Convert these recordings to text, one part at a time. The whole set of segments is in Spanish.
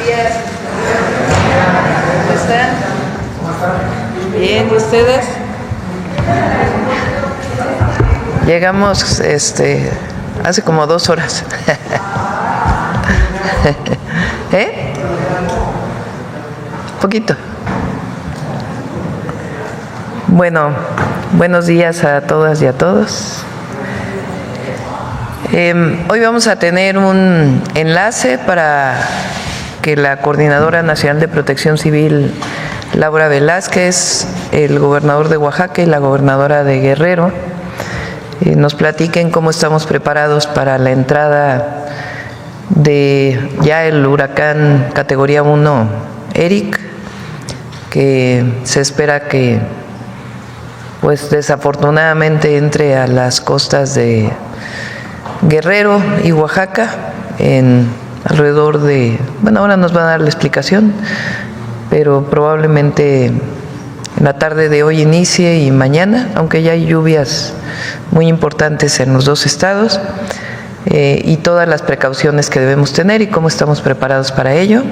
días. ¿Cómo están? Bien, ¿y ustedes? Llegamos hace como 2 horas. Poquito. Bueno, buenos días a todas y a todos. Hoy vamos a tener un enlace para que la Coordinadora Nacional de Protección Civil, Laura Velázquez, el gobernador de Oaxaca y la gobernadora de Guerrero nos platiquen cómo estamos preparados para la entrada de ya el huracán categoría 1 Eric, que se espera que pues desafortunadamente entre a las costas de Guerrero y Oaxaca en alrededor de, bueno, ahora nos va a dar la explicación, pero probablemente en la tarde de hoy inicie y mañana, aunque ya hay lluvias muy importantes en los 2 estados, y todas las precauciones que debemos tener y cómo estamos preparados para ello.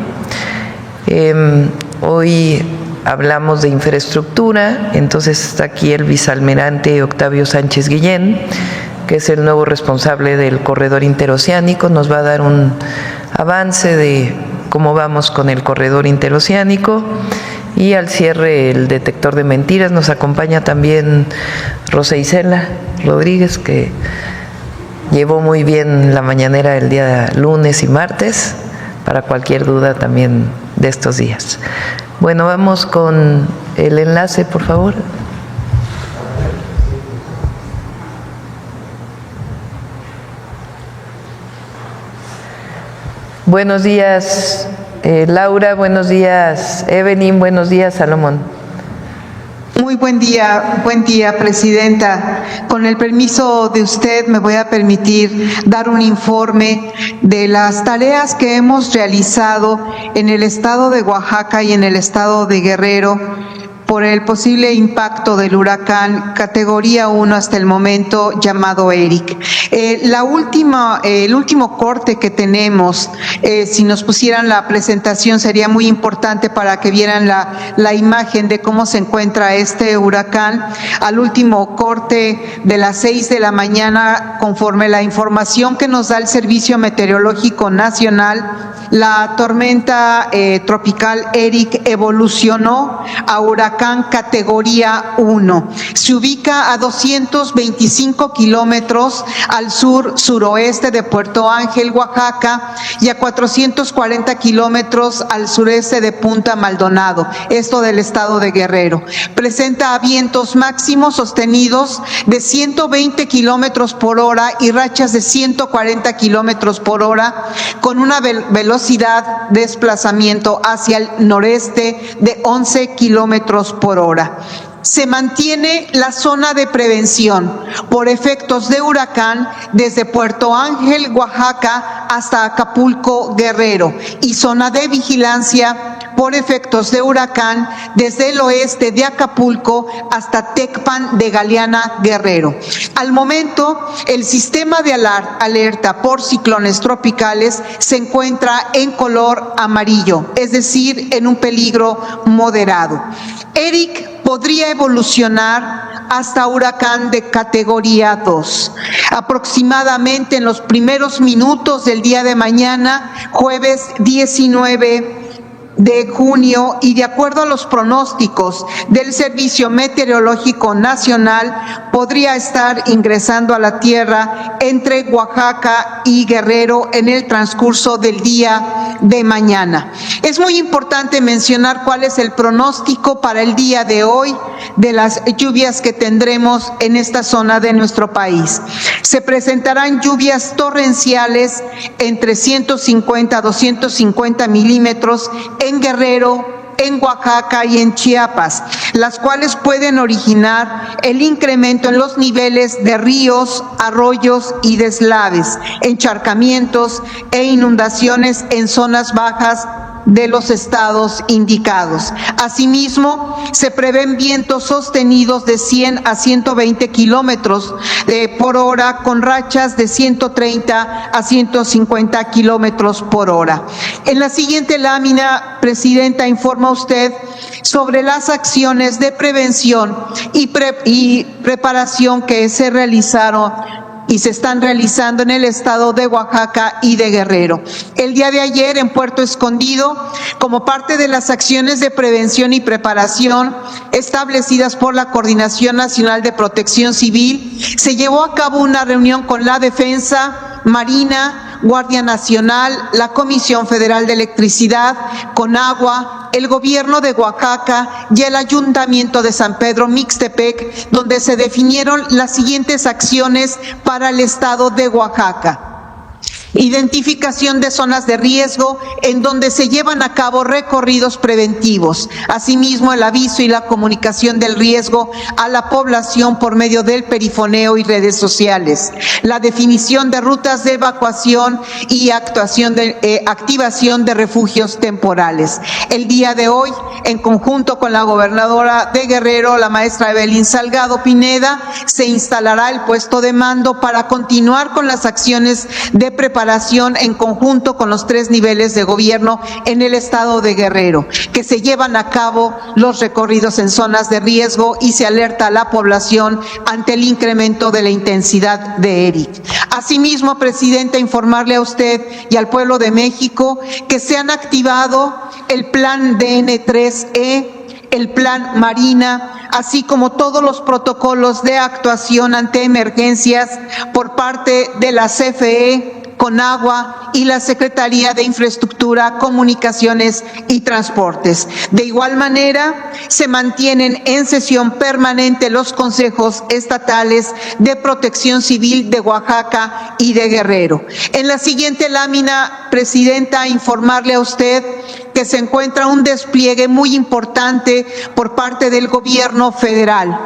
Hoy hablamos de infraestructura, entonces está aquí el vicealmirante Octavio Sánchez Guillén, que es el nuevo responsable del corredor interoceánico, nos va a dar un avance de cómo vamos con el corredor interoceánico, y al cierre el detector de mentiras. Nos acompaña también Rosa Isela Rodríguez, que llevó muy bien la mañanera el día lunes y martes, para cualquier duda también de estos días. Bueno, vamos con el enlace, por favor. Buenos días, Laura, buenos días, Evelyn, buenos días, Salomón. Muy buen día, Presidenta. Con el permiso de usted, me voy a permitir dar un informe de las tareas que hemos realizado en el estado de Oaxaca y en el estado de Guerrero por el posible impacto del huracán categoría 1 hasta el momento llamado Eric. El último corte que tenemos, si nos pusieran la presentación, sería muy importante para que vieran la imagen de cómo se encuentra este huracán. Al último corte de las 6 de la mañana, conforme la información que nos da el Servicio Meteorológico Nacional, la tormenta tropical Eric evolucionó a huracán categoría 1. Se ubica a 225 kilómetros al sur-suroeste de Puerto Ángel, Oaxaca, y a 440 kilómetros al sureste de Punta Maldonado, esto del estado de Guerrero. Presenta vientos máximos sostenidos de 120 kilómetros por hora y rachas de 140 kilómetros por hora, con una velocidad de desplazamiento hacia el noreste de 11 kilómetros por hora. Se mantiene la zona de prevención por efectos de huracán desde Puerto Ángel, Oaxaca, hasta Acapulco, Guerrero, y zona de vigilancia por efectos de huracán desde el oeste de Acapulco hasta Tecpan de Galeana, Guerrero. Al momento, el sistema de alerta por ciclones tropicales se encuentra en color amarillo, es decir, en un peligro moderado. Eric podría evolucionar hasta huracán de categoría 2. Aproximadamente en los primeros minutos del día de mañana, jueves 19 de junio, y de acuerdo a los pronósticos del Servicio Meteorológico Nacional, podría estar ingresando a la tierra entre Oaxaca y Guerrero en el transcurso del día de mañana. Es muy importante mencionar cuál es el pronóstico para el día de hoy de las lluvias que tendremos en esta zona de nuestro país. Se presentarán lluvias torrenciales entre 150 a 250 milímetros en Guerrero, en Oaxaca y en Chiapas, las cuales pueden originar el incremento en los niveles de ríos, arroyos y deslaves, encharcamientos e inundaciones en zonas bajas de los estados indicados. Asimismo, se prevén vientos sostenidos de 100 a 120 kilómetros por hora, con rachas de 130 a 150 kilómetros por hora. En la siguiente lámina, Presidenta, informa usted sobre las acciones de prevención y preparación que se realizaron y se están realizando en el estado de Oaxaca y de Guerrero. El día de ayer, en Puerto Escondido, como parte de las acciones de prevención y preparación establecidas por la Coordinación Nacional de Protección Civil, se llevó a cabo una reunión con la Defensa, Marina, Guardia Nacional, la Comisión Federal de Electricidad, Conagua, el Gobierno de Oaxaca y el Ayuntamiento de San Pedro Mixtepec, donde se definieron las siguientes acciones para el estado de Oaxaca. Identificación de zonas de riesgo en donde se llevan a cabo recorridos preventivos. Asimismo, el aviso y la comunicación del riesgo a la población por medio del perifoneo y redes sociales. La definición de rutas de evacuación y activación de refugios temporales. El día de hoy, en conjunto con la gobernadora de Guerrero, la maestra Evelyn Salgado Pineda, se instalará el puesto de mando para continuar con las acciones de preparación en conjunto con los 3 niveles de gobierno en el estado de Guerrero, que se llevan a cabo los recorridos en zonas de riesgo y se alerta a la población ante el incremento de la intensidad de ERIC. Asimismo, Presidenta, informarle a usted y al pueblo de México que se han activado el plan DN3E, el plan Marina, así como todos los protocolos de actuación ante emergencias por parte de la CFE, Conagua y la Secretaría de Infraestructura, Comunicaciones y Transportes. De igual manera, se mantienen en sesión permanente los consejos estatales de Protección Civil de Oaxaca y de Guerrero. En la siguiente lámina, Presidenta, informarle a usted que se encuentra un despliegue muy importante por parte del gobierno federal.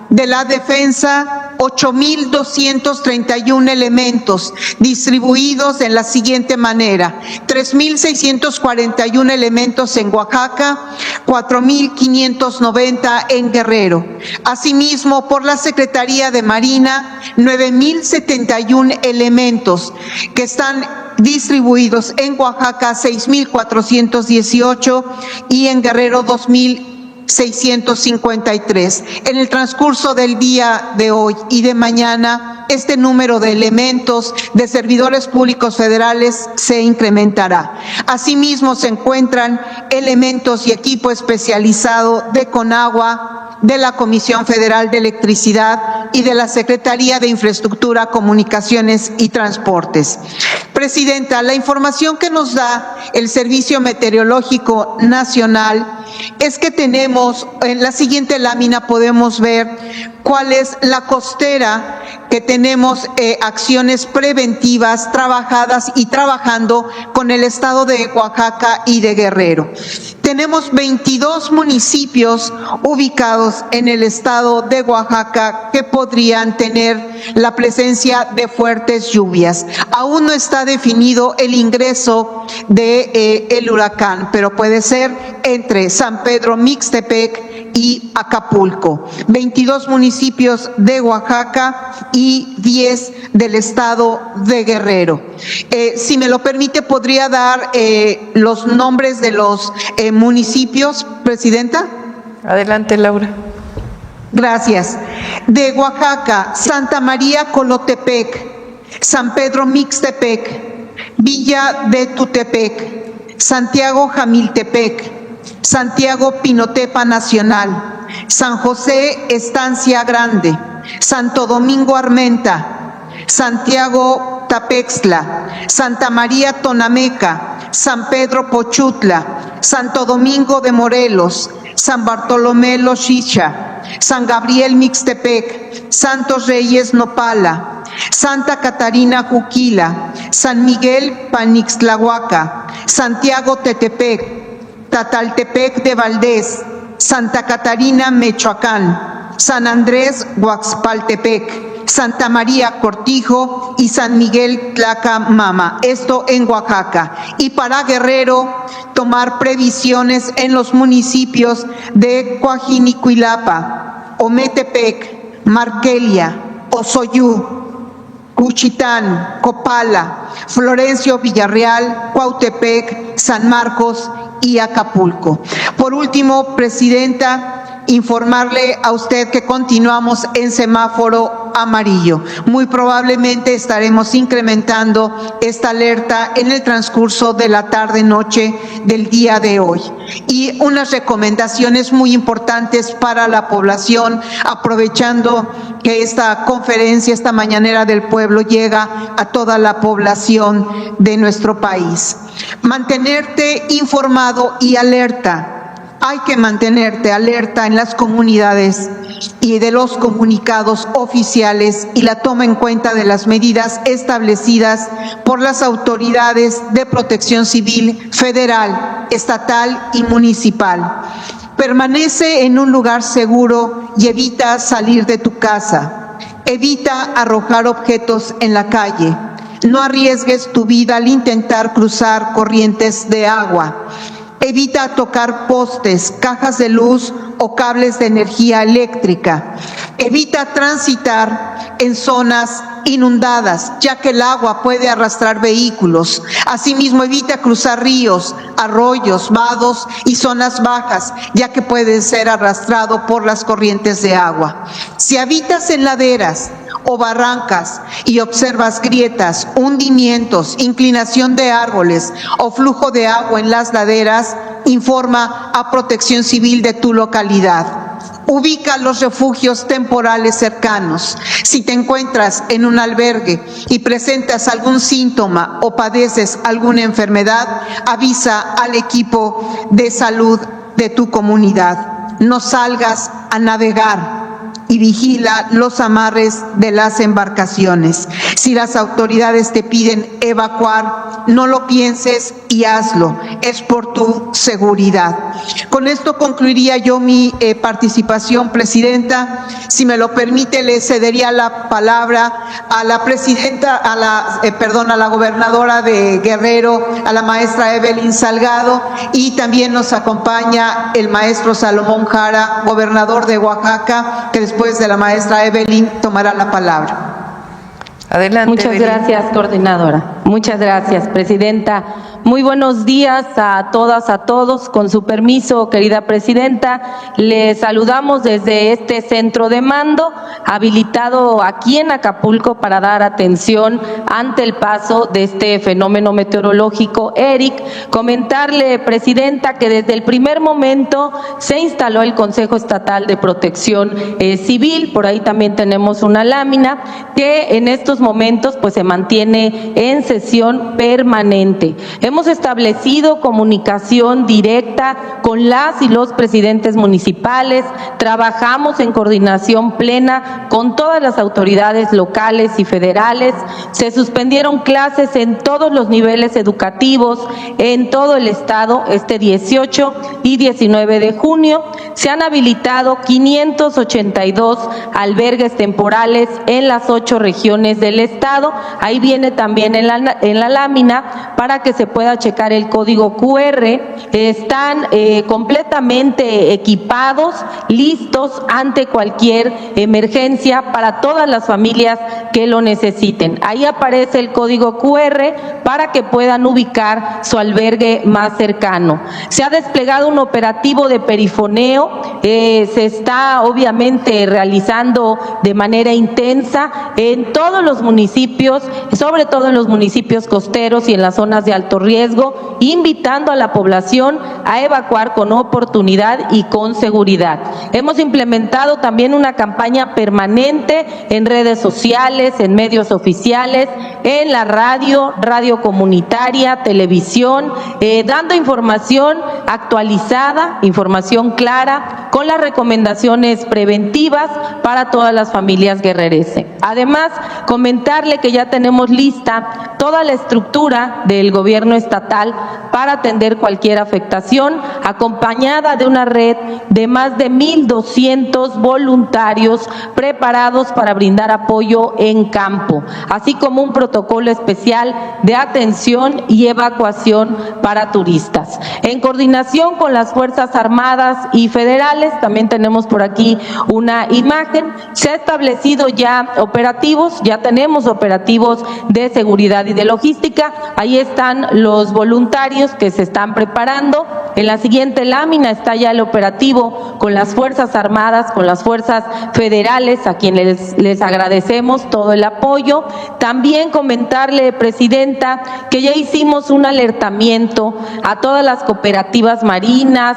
De la Defensa, 8,231 elementos distribuidos en la siguiente manera: 3,641 elementos en Oaxaca, 4,590 en Guerrero. Asimismo, por la Secretaría de Marina, 9,071 elementos que están distribuidos en Oaxaca, 6,418 y en Guerrero 2,653. En el transcurso del día de hoy y de mañana, este número de elementos de servidores públicos federales se incrementará. Asimismo, se encuentran elementos y equipo especializado de Conagua, de la Comisión Federal de Electricidad y de la Secretaría de Infraestructura, Comunicaciones y Transportes. Presidenta, la información que nos da el Servicio Meteorológico Nacional es que tenemos, en la siguiente lámina podemos ver cuál es la costera que tenemos, acciones preventivas trabajadas y trabajando con el estado de Oaxaca y de Guerrero. Tenemos 22 municipios ubicados en el estado de Oaxaca que podrían tener la presencia de fuertes lluvias. Aún no está definido el ingreso de el huracán, pero puede ser entre San Pedro Mixtepec y Acapulco. 22 municipios de Oaxaca y 10 del estado de Guerrero. Si me lo permite, podría dar los nombres de los municipios, Presidenta. Adelante, Laura. Gracias. De Oaxaca, Santa María Colotepec, San Pedro Mixtepec, Villa de Tutepec, Santiago Jamiltepec, Santiago Pinotepa Nacional, San José Estancia Grande, Santo Domingo Armenta, Santiago Tapextla, Santa María Tonameca, San Pedro Pochutla, Santo Domingo de Morelos, San Bartolomé Loxicha, San Gabriel Mixtepec, Santos Reyes Nopala, Santa Catarina Juquila, San Miguel Panixtlahuaca, Santiago Tetepec, Tataltepec de Valdés, Santa Catarina Michoacán, San Andrés Huaxpaltepec, Santa María Cortijo y San Miguel Tlacamama, esto en Oaxaca. Y para Guerrero, tomar previsiones en los municipios de Coajinicuilapa, Ometepec, Marquelia, Osoyú, Cuchitán, Copala, Florencio Villarreal, Cuautepec, San Marcos y Acapulco. Por último, Presidenta, informarle a usted que continuamos en semáforo amarillo. Muy probablemente estaremos incrementando esta alerta en el transcurso de la tarde-noche del día de hoy. Y unas recomendaciones muy importantes para la población, aprovechando que esta conferencia, esta mañanera del pueblo llega a toda la población de nuestro país. Mantenerte informado y alerta. Hay que mantenerte alerta en las comunidades y de los comunicados oficiales y la toma en cuenta de las medidas establecidas por las autoridades de protección civil federal, estatal y municipal. Permanece en un lugar seguro y evita salir de tu casa. Evita arrojar objetos en la calle. No arriesgues tu vida al intentar cruzar corrientes de agua. Evita tocar postes, cajas de luz o cables de energía eléctrica. Evita transitar en zonas inundadas, ya que el agua puede arrastrar vehículos. Asimismo, evita cruzar ríos, arroyos, vados y zonas bajas, ya que puede ser arrastrado por las corrientes de agua. Si habitas en laderas o barrancas y observas grietas, hundimientos, inclinación de árboles o flujo de agua en las laderas, informa a Protección Civil de tu localidad. Ubica los refugios temporales cercanos. Si te encuentras en un albergue y presentas algún síntoma o padeces alguna enfermedad, avisa al equipo de salud de tu comunidad. No salgas a navegar y vigila los amarres de las embarcaciones. Si las autoridades te piden evacuar, no lo pienses y hazlo. Es por tu seguridad. Con esto concluiría yo mi participación, Presidenta. Si me lo permite, le cedería la palabra a la presidenta, a la gobernadora de Guerrero, a la maestra Evelyn Salgado, y también nos acompaña el maestro Salomón Jara, gobernador de Oaxaca, que después de la maestra Evelyn tomará la palabra. Adelante. Muchas gracias, coordinadora. Muchas gracias, Presidenta. Muy buenos días a todas, a todos. Con su permiso, querida Presidenta, les saludamos desde este centro de mando, habilitado aquí en Acapulco para dar atención ante el paso de este fenómeno meteorológico ERIC. Comentarle, Presidenta, que desde el primer momento se instaló el Consejo Estatal de Protección Civil. Por ahí también tenemos una lámina que en estos momentos pues se mantiene en sesión permanente. Hemos establecido comunicación directa con las y los presidentes municipales, trabajamos en coordinación plena con todas las autoridades locales y federales, se suspendieron clases en todos los niveles educativos en todo el estado este 18 y 19 de junio, se han habilitado 582 albergues temporales en las 8 regiones del estado. Ahí viene también en la lámina para que se pueda checar el código QR. Están completamente equipados, listos ante cualquier emergencia para todas las familias que lo necesiten. Ahí aparece el código QR para que puedan ubicar su albergue más cercano. Se ha desplegado un operativo de perifoneo, se está obviamente realizando de manera intensa en todos los municipios, sobre todo en los municipios costeros y en las zonas de alto riesgo, invitando a la población a evacuar con oportunidad y con seguridad. Hemos implementado también una campaña permanente en redes sociales, en medios oficiales, en la radio comunitaria, televisión, dando información actualizada, información clara, con las recomendaciones preventivas para todas las familias guerrerenses. Además, comentarle que ya tenemos lista toda la estructura del gobierno estatal para atender cualquier afectación, acompañada de una red de más de 1,200 voluntarios preparados para brindar apoyo en campo, así como un protocolo especial de atención y evacuación para turistas. En coordinación con las Fuerzas Armadas y federales, también tenemos por aquí una imagen, se ha establecido ya operativos, ya tenemos operativos de seguridad y de logística. Ahí están los voluntarios que se están preparando. En la siguiente lámina está ya el operativo con las Fuerzas Armadas, con las Fuerzas Federales, a quienes les agradecemos todo el apoyo. También comentarle, Presidenta, que ya hicimos un alertamiento a todas las cooperativas marinas,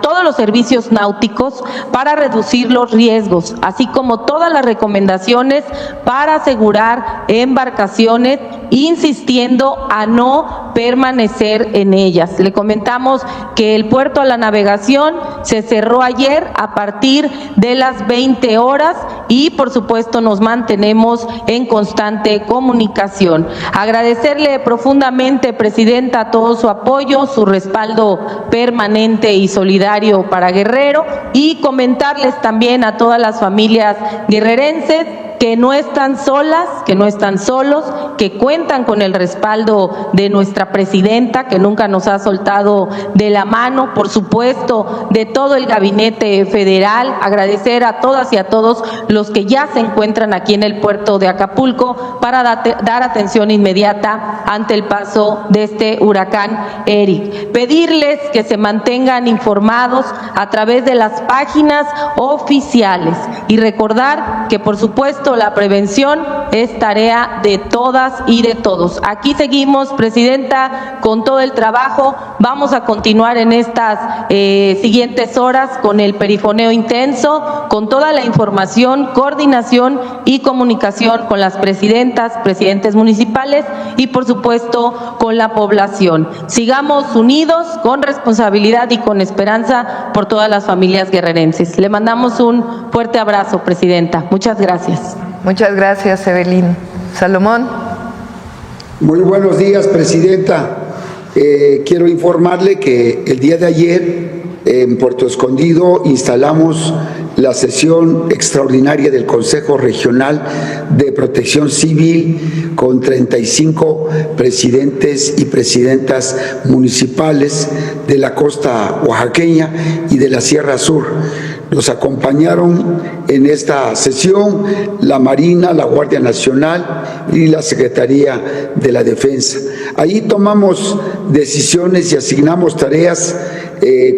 todos los servicios náuticos para reducir los riesgos, así como todas las recomendaciones para asegurar embarcaciones, insistiendo a no permanecer en ellas. Le comentamos que el puerto a la navegación se cerró ayer a partir de las 20 horas y por supuesto nos mantenemos en constante comunicación. Agradecerle profundamente, Presidenta, todo su apoyo, su respaldo permanente y solidario para Guerrero, y comentarles también a todas las familias guerrerenses que no están solas, que no están solos, que cuentan con el respaldo de nuestra presidenta, que nunca nos ha soltado de la mano, por supuesto, de todo el gabinete federal. Agradecer a todas y a todos los que ya se encuentran aquí en el puerto de Acapulco para dar atención inmediata ante el paso de este huracán Eric. Pedirles que se mantengan informados a través de las páginas oficiales y recordar que, por supuesto, la prevención es tarea de todas y de todos. Aquí seguimos, Presidenta, con todo el trabajo. Vamos a continuar en estas siguientes horas con el perifoneo intenso, con toda la información, coordinación y comunicación con las presidentas, presidentes municipales y, por supuesto, con la población. Sigamos unidos, con responsabilidad y con esperanza por todas las familias guerrerenses. Le mandamos un fuerte abrazo, Presidenta. Muchas gracias. Muchas gracias, Evelyn. Salomón. Muy buenos días, Presidenta. Quiero informarle que el día de ayer en Puerto Escondido instalamos la sesión extraordinaria del Consejo Regional de Protección Civil con 35 presidentes y presidentas municipales de la costa oaxaqueña y de la Sierra Sur. Nos acompañaron en esta sesión la Marina, la Guardia Nacional y la Secretaría de la Defensa. Ahí tomamos decisiones y asignamos tareas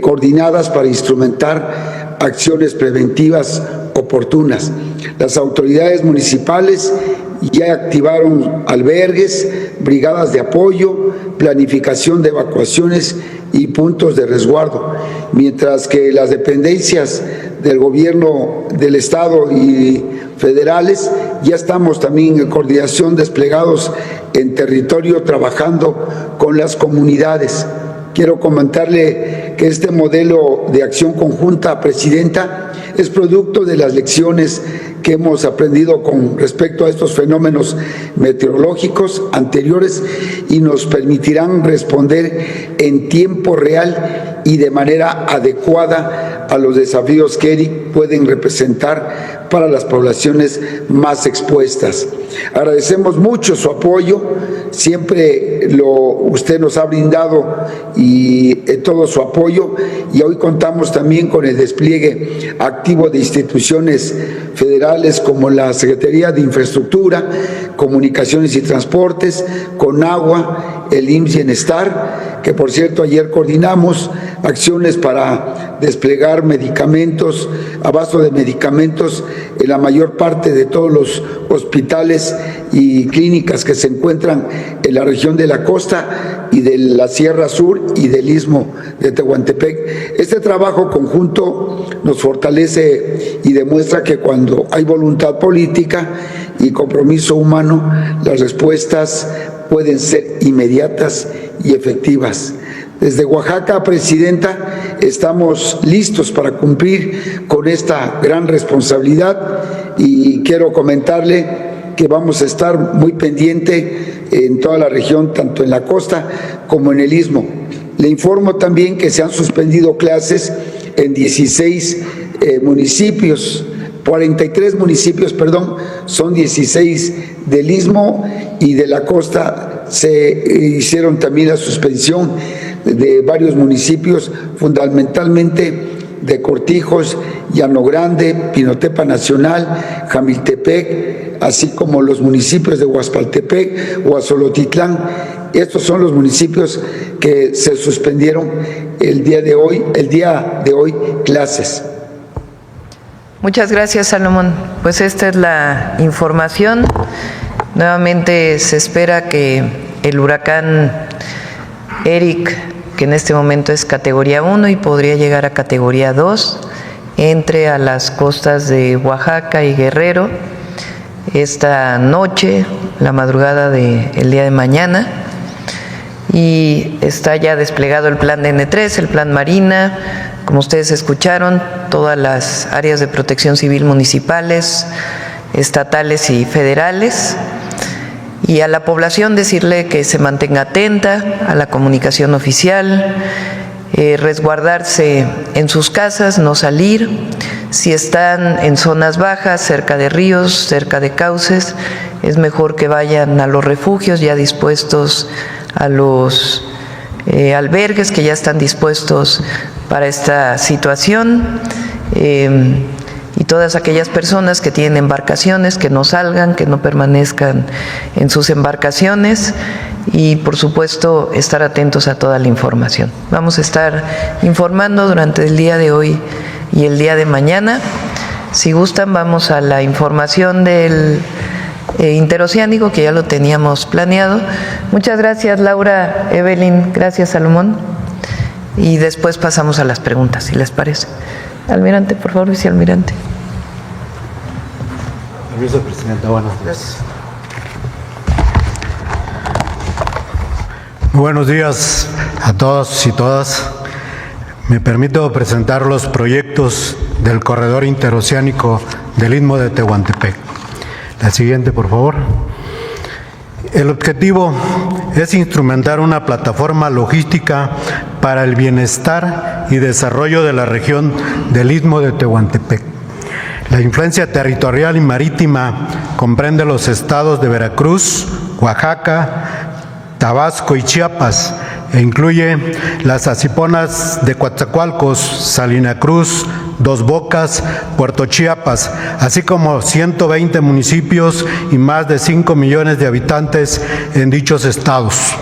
coordinadas para instrumentar acciones preventivas oportunas. Las autoridades municipales ya activaron albergues, brigadas de apoyo, planificación de evacuaciones y puntos de resguardo, mientras que las dependencias del gobierno del estado y federales ya estamos también en coordinación desplegados en territorio trabajando con las comunidades. Quiero comentarle que este modelo de acción conjunta, Presidenta, es producto de las lecciones que hemos aprendido con respecto a estos fenómenos meteorológicos anteriores y nos permitirán responder en tiempo real y de manera adecuada a los desafíos que ERIC pueden representar para las poblaciones más expuestas. Agradecemos mucho su apoyo, siempre usted nos ha brindado y todo su apoyo, y hoy contamos también con el despliegue activo de instituciones federales como la Secretaría de Infraestructura, Comunicaciones y Transportes, Conagua, el IMSS Bienestar, que por cierto ayer coordinamos acciones para desplegar medicamentos, abasto de medicamentos en la mayor parte de todos los hospitales y clínicas que se encuentran en la región de la costa y de la Sierra Sur y del Istmo de Tehuantepec. Este trabajo conjunto nos fortalece y demuestra que cuando hay voluntad política y compromiso humano, las respuestas pueden ser inmediatas y efectivas. Desde Oaxaca, Presidenta, estamos listos para cumplir con esta gran responsabilidad y quiero comentarle que vamos a estar muy pendiente en toda la región, tanto en la costa como en el istmo. Le informo también que se han suspendido clases en 16 municipios, 43 municipios, perdón, son 16 del istmo y de la costa. Se hicieron también la suspensión de varios municipios, fundamentalmente de Cortijos, Llano Grande, Pinotepa Nacional, Jamiltepec, así como los municipios de Huaspaltepec, Huazolotitlán. Estos son los municipios que se suspendieron el día de hoy clases. Muchas gracias, Salomón. Pues esta es la información. Nuevamente se espera que el huracán Eric, que en este momento es categoría 1 y podría llegar a categoría 2, entre a las costas de Oaxaca y Guerrero esta noche, la madrugada del día de mañana, y está ya desplegado el plan de N3, el plan Marina, como ustedes escucharon, todas las áreas de protección civil municipales, estatales y federales. Y a la población decirle que se mantenga atenta a la comunicación oficial, resguardarse en sus casas, no salir. Si están en zonas bajas, cerca de ríos, cerca de cauces, es mejor que vayan a los refugios ya dispuestos, a los albergues que ya están dispuestos para esta situación. Y todas aquellas personas que tienen embarcaciones, que no salgan, que no permanezcan en sus embarcaciones y, por supuesto, estar atentos a toda la información. Vamos a estar informando durante el día de hoy y el día de mañana. Si gustan, vamos a la información del interoceánico, que ya lo teníamos planeado. Muchas gracias, Laura, Evelyn, gracias, Salomón. Y después pasamos a las preguntas, si les parece. Almirante, por favor, vicealmirante. Vicepresidenta, buenos días. Muy buenos días a todos y todas. Me permito presentar los proyectos del corredor interoceánico del Istmo de Tehuantepec. La siguiente, por favor. El objetivo es instrumentar una plataforma logística para el bienestar y desarrollo de la región del Istmo de Tehuantepec. La influencia territorial y marítima comprende los estados de Veracruz, Oaxaca, Tabasco y Chiapas, e incluye las Asiponas de Coatzacoalcos, Salina Cruz, Dos Bocas, Puerto Chiapas, así como 120 municipios y más de 5 millones de habitantes en dichos estados.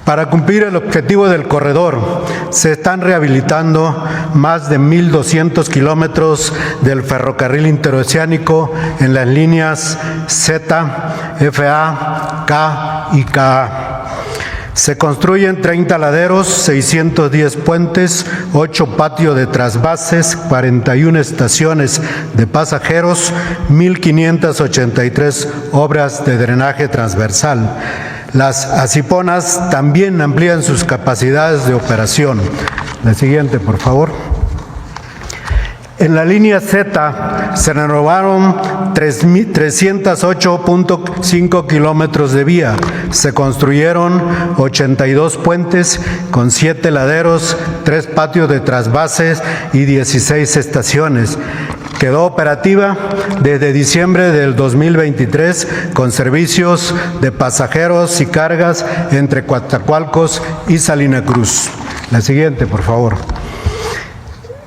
Para cumplir el objetivo del corredor, se están rehabilitando más de 1.200 kilómetros del ferrocarril interoceánico en las líneas Z, FA, K y KA. Se construyen 30 laderos, 610 puentes, 8 patios de trasvases, 41 estaciones de pasajeros, 1.583 obras de drenaje transversal. Las Asiponas también amplían sus capacidades de operación. La siguiente, por favor. En la línea Z se renovaron 308.5 kilómetros de vía. Se construyeron 82 puentes con 7 laderos, 3 patios de trasvases y 16 estaciones. Quedó operativa desde diciembre del 2023 con servicios de pasajeros y cargas entre Coatzacoalcos y Salina Cruz. La siguiente, por favor.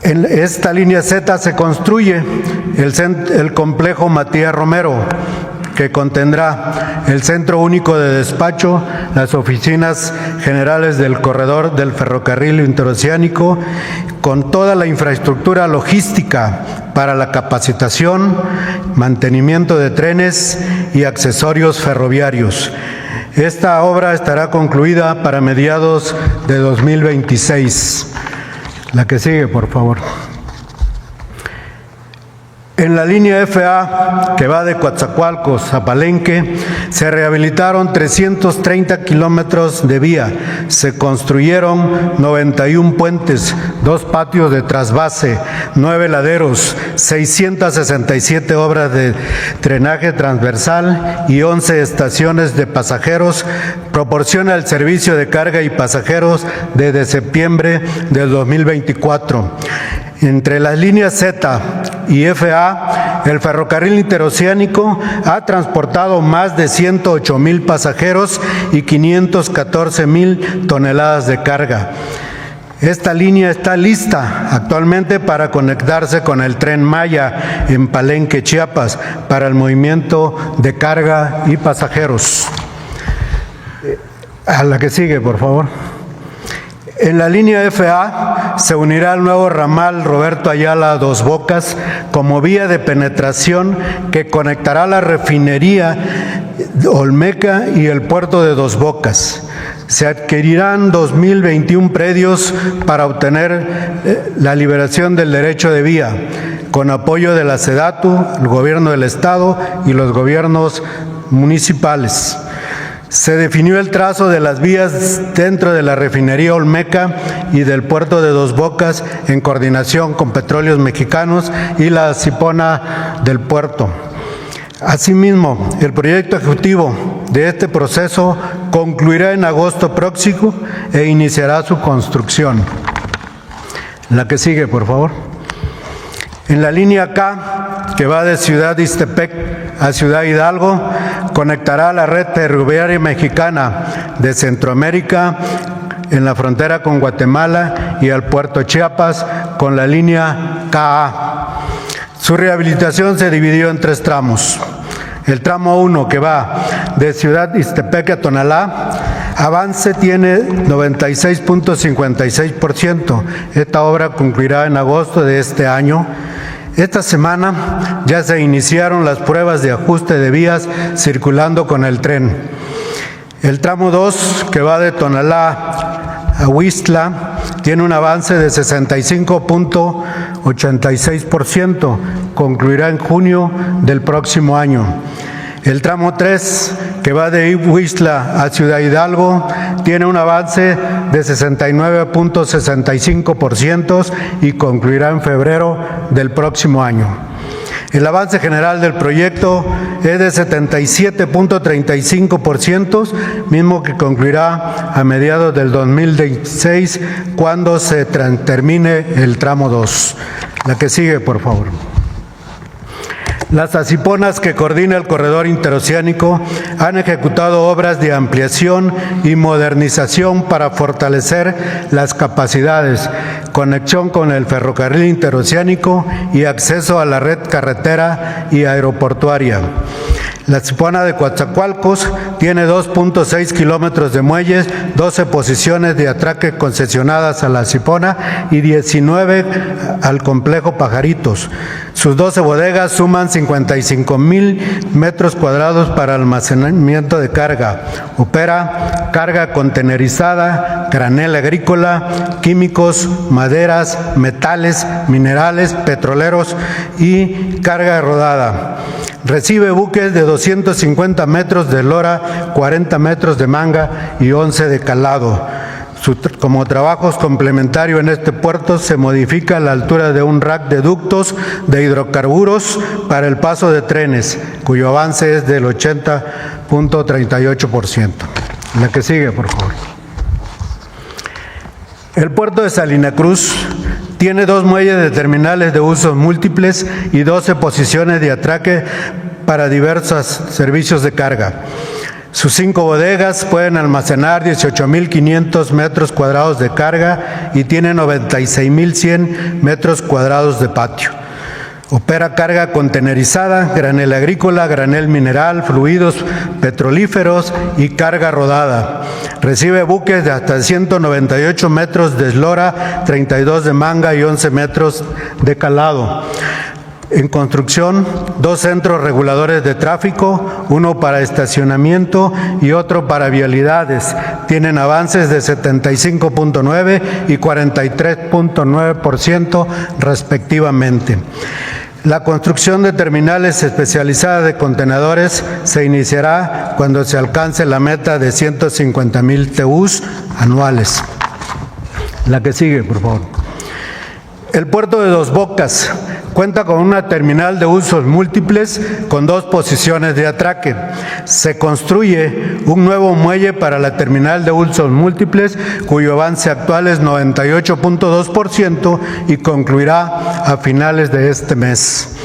En esta línea Z se construye el complejo Matías Romero, que contendrá el Centro Único de Despacho, las oficinas generales del corredor del ferrocarril interoceánico, con toda la infraestructura logística para la capacitación, mantenimiento de trenes y accesorios ferroviarios. Esta obra estará concluida para mediados de 2026. La que sigue, por favor. En la línea FA, que va de Coatzacoalcos a Palenque, se rehabilitaron 330 kilómetros de vía, se construyeron 91 puentes, 2 patios de trasvase, 9 laderos, 667 obras de drenaje transversal y 11 estaciones de pasajeros. Proporciona el servicio de carga y pasajeros desde septiembre del 2024. Entre las líneas Z y FA, el ferrocarril interoceánico ha transportado más de 108,000 pasajeros y 514,000 toneladas de carga. Esta línea está lista actualmente para conectarse con el Tren Maya en Palenque, Chiapas, para el movimiento de carga y pasajeros. A la que sigue, por favor. En la línea FA se unirá el nuevo ramal Roberto Ayala a Dos Bocas como vía de penetración que conectará la refinería Olmeca y el puerto de Dos Bocas. Se adquirirán 2,021 predios para obtener la liberación del derecho de vía, con apoyo de la SEDATU, el gobierno del estado y los gobiernos municipales. Se definió el trazo de las vías dentro de la refinería Olmeca y del puerto de Dos Bocas en coordinación con Petróleos Mexicanos y la Sipona del puerto. Asimismo, el proyecto ejecutivo de este proceso concluirá en agosto próximo e iniciará su construcción. La que sigue, por favor. En la línea K, que va de Ciudad Ixtepec a Ciudad Hidalgo, conectará la red ferroviaria mexicana de Centroamérica en la frontera con Guatemala y al puerto Chiapas con la línea KA. Su rehabilitación se dividió en 3 tramos. El tramo 1, que va de Ciudad Ixtepec a Tonalá, avance tiene 96.56%. Esta obra concluirá en agosto de este año. Esta semana ya se iniciaron las pruebas de ajuste de vías circulando con el tren. El tramo 2, que va de Tonalá a Huixtla, tiene un avance de 65.86%, concluirá en junio del próximo año. El tramo 3, que va de Huixtla a Ciudad Hidalgo, tiene un avance de 69.65% y concluirá en febrero del próximo año. El avance general del proyecto es de 77.35%, mismo que concluirá a mediados del 2016, cuando se termine el tramo 2. La que sigue, por favor. Las asiponas que coordina el corredor interoceánico han ejecutado obras de ampliación y modernización para fortalecer las capacidades, conexión con el ferrocarril interoceánico y acceso a la red carretera y aeroportuaria. La Asipona de Coatzacoalcos tiene 2.6 kilómetros de muelles, 12 posiciones de atraque concesionadas a la Asipona y 19 al complejo Pajaritos. Sus 12 bodegas suman 55,000 metros cuadrados para almacenamiento de carga. Opera carga contenerizada, granel agrícola, químicos, maderas, metales, minerales, petroleros y carga rodada. Recibe buques de 250 metros de eslora, 40 metros de manga y 11 de calado. Como trabajos complementarios en este puerto se modifica la altura de un rack de ductos de hidrocarburos para el paso de trenes, cuyo avance es del 80.38%. La que sigue, por favor. El puerto de Salina Cruz tiene 2 muelles de terminales de usos múltiples y 12 posiciones de atraque para diversos servicios de carga. Sus 5 bodegas pueden almacenar 18,500 metros cuadrados de carga y tiene 96,100 metros cuadrados de patio. Opera carga contenerizada, granel agrícola, granel mineral, fluidos petrolíferos y carga rodada. Recibe buques de hasta 198 metros de eslora, 32 de manga y 11 metros de calado. En construcción, 2 centros reguladores de tráfico, uno para estacionamiento y otro para vialidades. Tienen avances de 75.9 y 43.9% respectivamente. La construcción de terminales especializadas de contenedores se iniciará cuando se alcance la meta de 150,000 TEUs anuales. La que sigue, por favor. El puerto de Dos Bocas cuenta con una terminal de usos múltiples con 2 posiciones de atraque. Se construye un nuevo muelle para la terminal de usos múltiples, cuyo avance actual es 98.2% y concluirá a finales de este mes.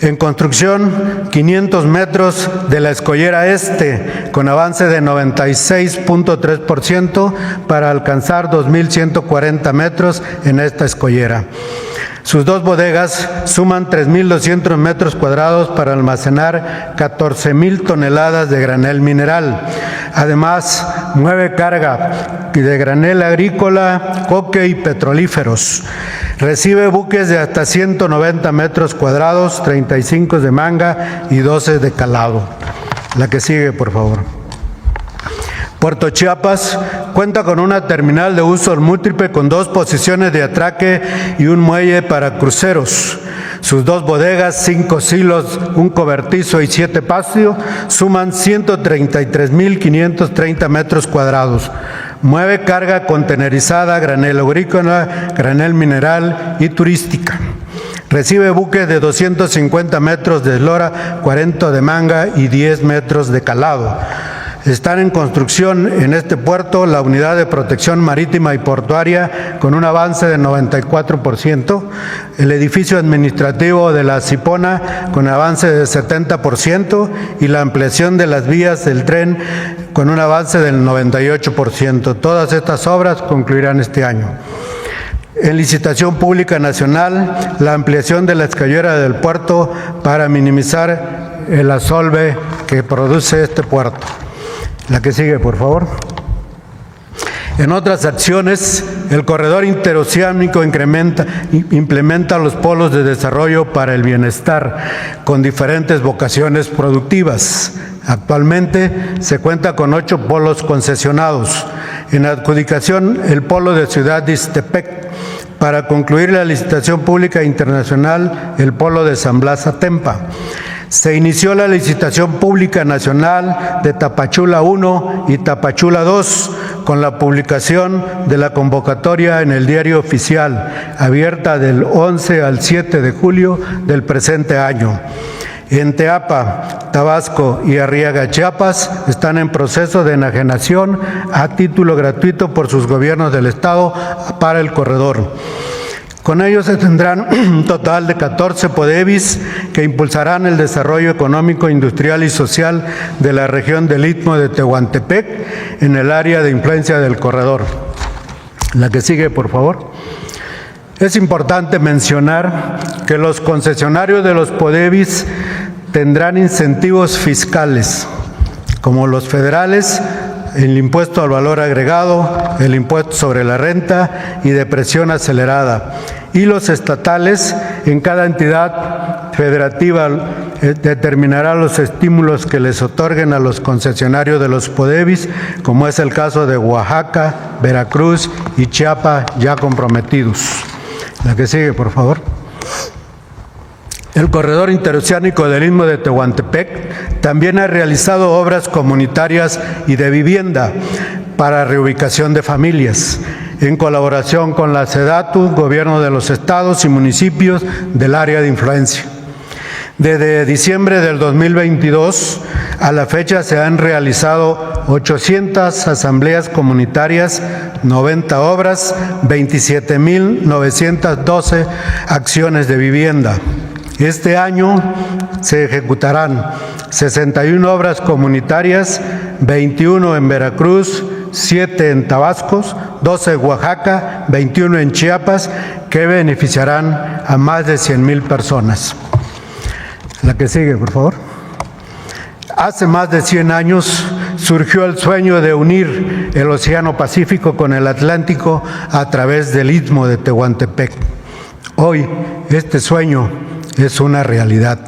En construcción, 500 metros de la escollera este, con avance de 96.3% para alcanzar 2.140 metros en esta escollera. Sus 2 bodegas suman 3.200 metros cuadrados para almacenar 14,000 toneladas de granel mineral. Además, mueve carga de granel agrícola, coque y petrolíferos. Recibe buques de hasta 190 metros cuadrados, 35 de manga y 12 de calado. La que sigue, por favor. Puerto Chiapas cuenta con una terminal de uso múltiple con 2 posiciones de atraque y un muelle para cruceros. Sus 2 bodegas, 5 silos, un cobertizo y 7 patios suman 133,530 metros cuadrados. Mueve carga contenerizada, granel agrícola, granel mineral y turística. Recibe buques de 250 metros de eslora, 40 de manga y 10 metros de calado. Están en construcción en este puerto la unidad de protección marítima y portuaria con un avance de 94%, el edificio administrativo de la Cipona con avance de 70% y la ampliación de las vías del tren con un avance del 98%. Todas estas obras concluirán este año. En licitación pública nacional, la ampliación de la escollera del puerto para minimizar el asolve que produce este puerto. La que sigue, por favor. En otras acciones, el corredor interoceánico implementa los polos de desarrollo para el bienestar con diferentes vocaciones productivas. Actualmente se cuenta con 8 polos concesionados. En adjudicación, el polo de Ciudad de Ixtepec. Para concluir la licitación pública internacional, el polo de San Blas Atempa. Se inició la licitación pública nacional de Tapachula 1 y Tapachula 2 con la publicación de la convocatoria en el Diario Oficial, abierta del 11 al 7 de julio del presente año. En Teapa, Tabasco y Arriaga, Chiapas, están en proceso de enajenación a título gratuito por sus gobiernos del Estado para el corredor. Con ellos se tendrán un total de 14 PODEVIS que impulsarán el desarrollo económico, industrial y social de la región del Istmo de Tehuantepec en el área de influencia del corredor. La que sigue, por favor. Es importante mencionar que los concesionarios de los PODEVIS tendrán incentivos fiscales, como los federales, el impuesto al valor agregado, el impuesto sobre la renta y depresión acelerada, y los estatales, en cada entidad federativa determinará los estímulos que les otorguen a los concesionarios de los PODEVIS, como es el caso de Oaxaca, Veracruz y Chiapas ya comprometidos. La que sigue, por favor. El corredor interoceánico del Istmo de Tehuantepec también ha realizado obras comunitarias y de vivienda para reubicación de familias, en colaboración con la SEDATU, Gobierno de los Estados y municipios del área de influencia. Desde diciembre del 2022 a la fecha se han realizado 800 asambleas comunitarias, 90 obras, 27,912 acciones de vivienda. Este año se ejecutarán 61 obras comunitarias, 21 en Veracruz, 7 en Tabasco, 12 en Oaxaca, 21 en Chiapas, que beneficiarán a más de 100,000 personas. La que sigue, por favor. Hace más de 100 años surgió el sueño de unir el Océano Pacífico con el Atlántico a través del Istmo de Tehuantepec. Hoy, este sueño es una realidad.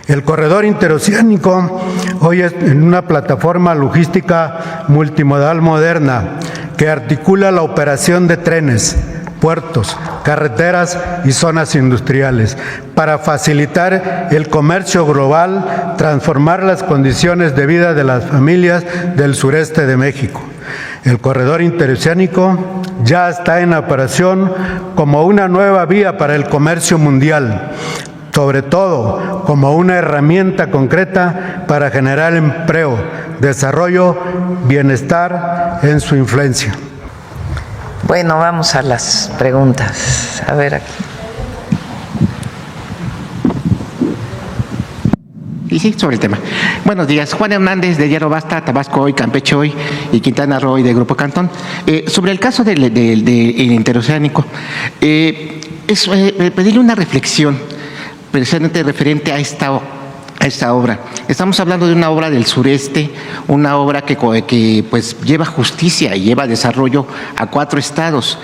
El corredor interoceánico hoy es en una plataforma logística multimodal moderna que articula la operación de trenes, puertos, carreteras y zonas industriales, para facilitar el comercio global, transformar las condiciones de vida de las familias del sureste de México. El corredor interoceánico ya está en operación como una nueva vía para el comercio mundial, sobre todo como una herramienta concreta para generar empleo, desarrollo, bienestar en su influencia. Bueno, vamos a las preguntas. A ver aquí. Y sí, sobre el tema. Buenos días. Juan Hernández, de Diario Basta, Tabasco Hoy, Campeche Hoy y Quintana Roo, de Grupo Cantón. Sobre el caso del interoceánico, pedirle una reflexión precisamente referente a esta obra. Estamos hablando de una obra del sureste, una obra que pues lleva justicia y lleva desarrollo a 4 estados.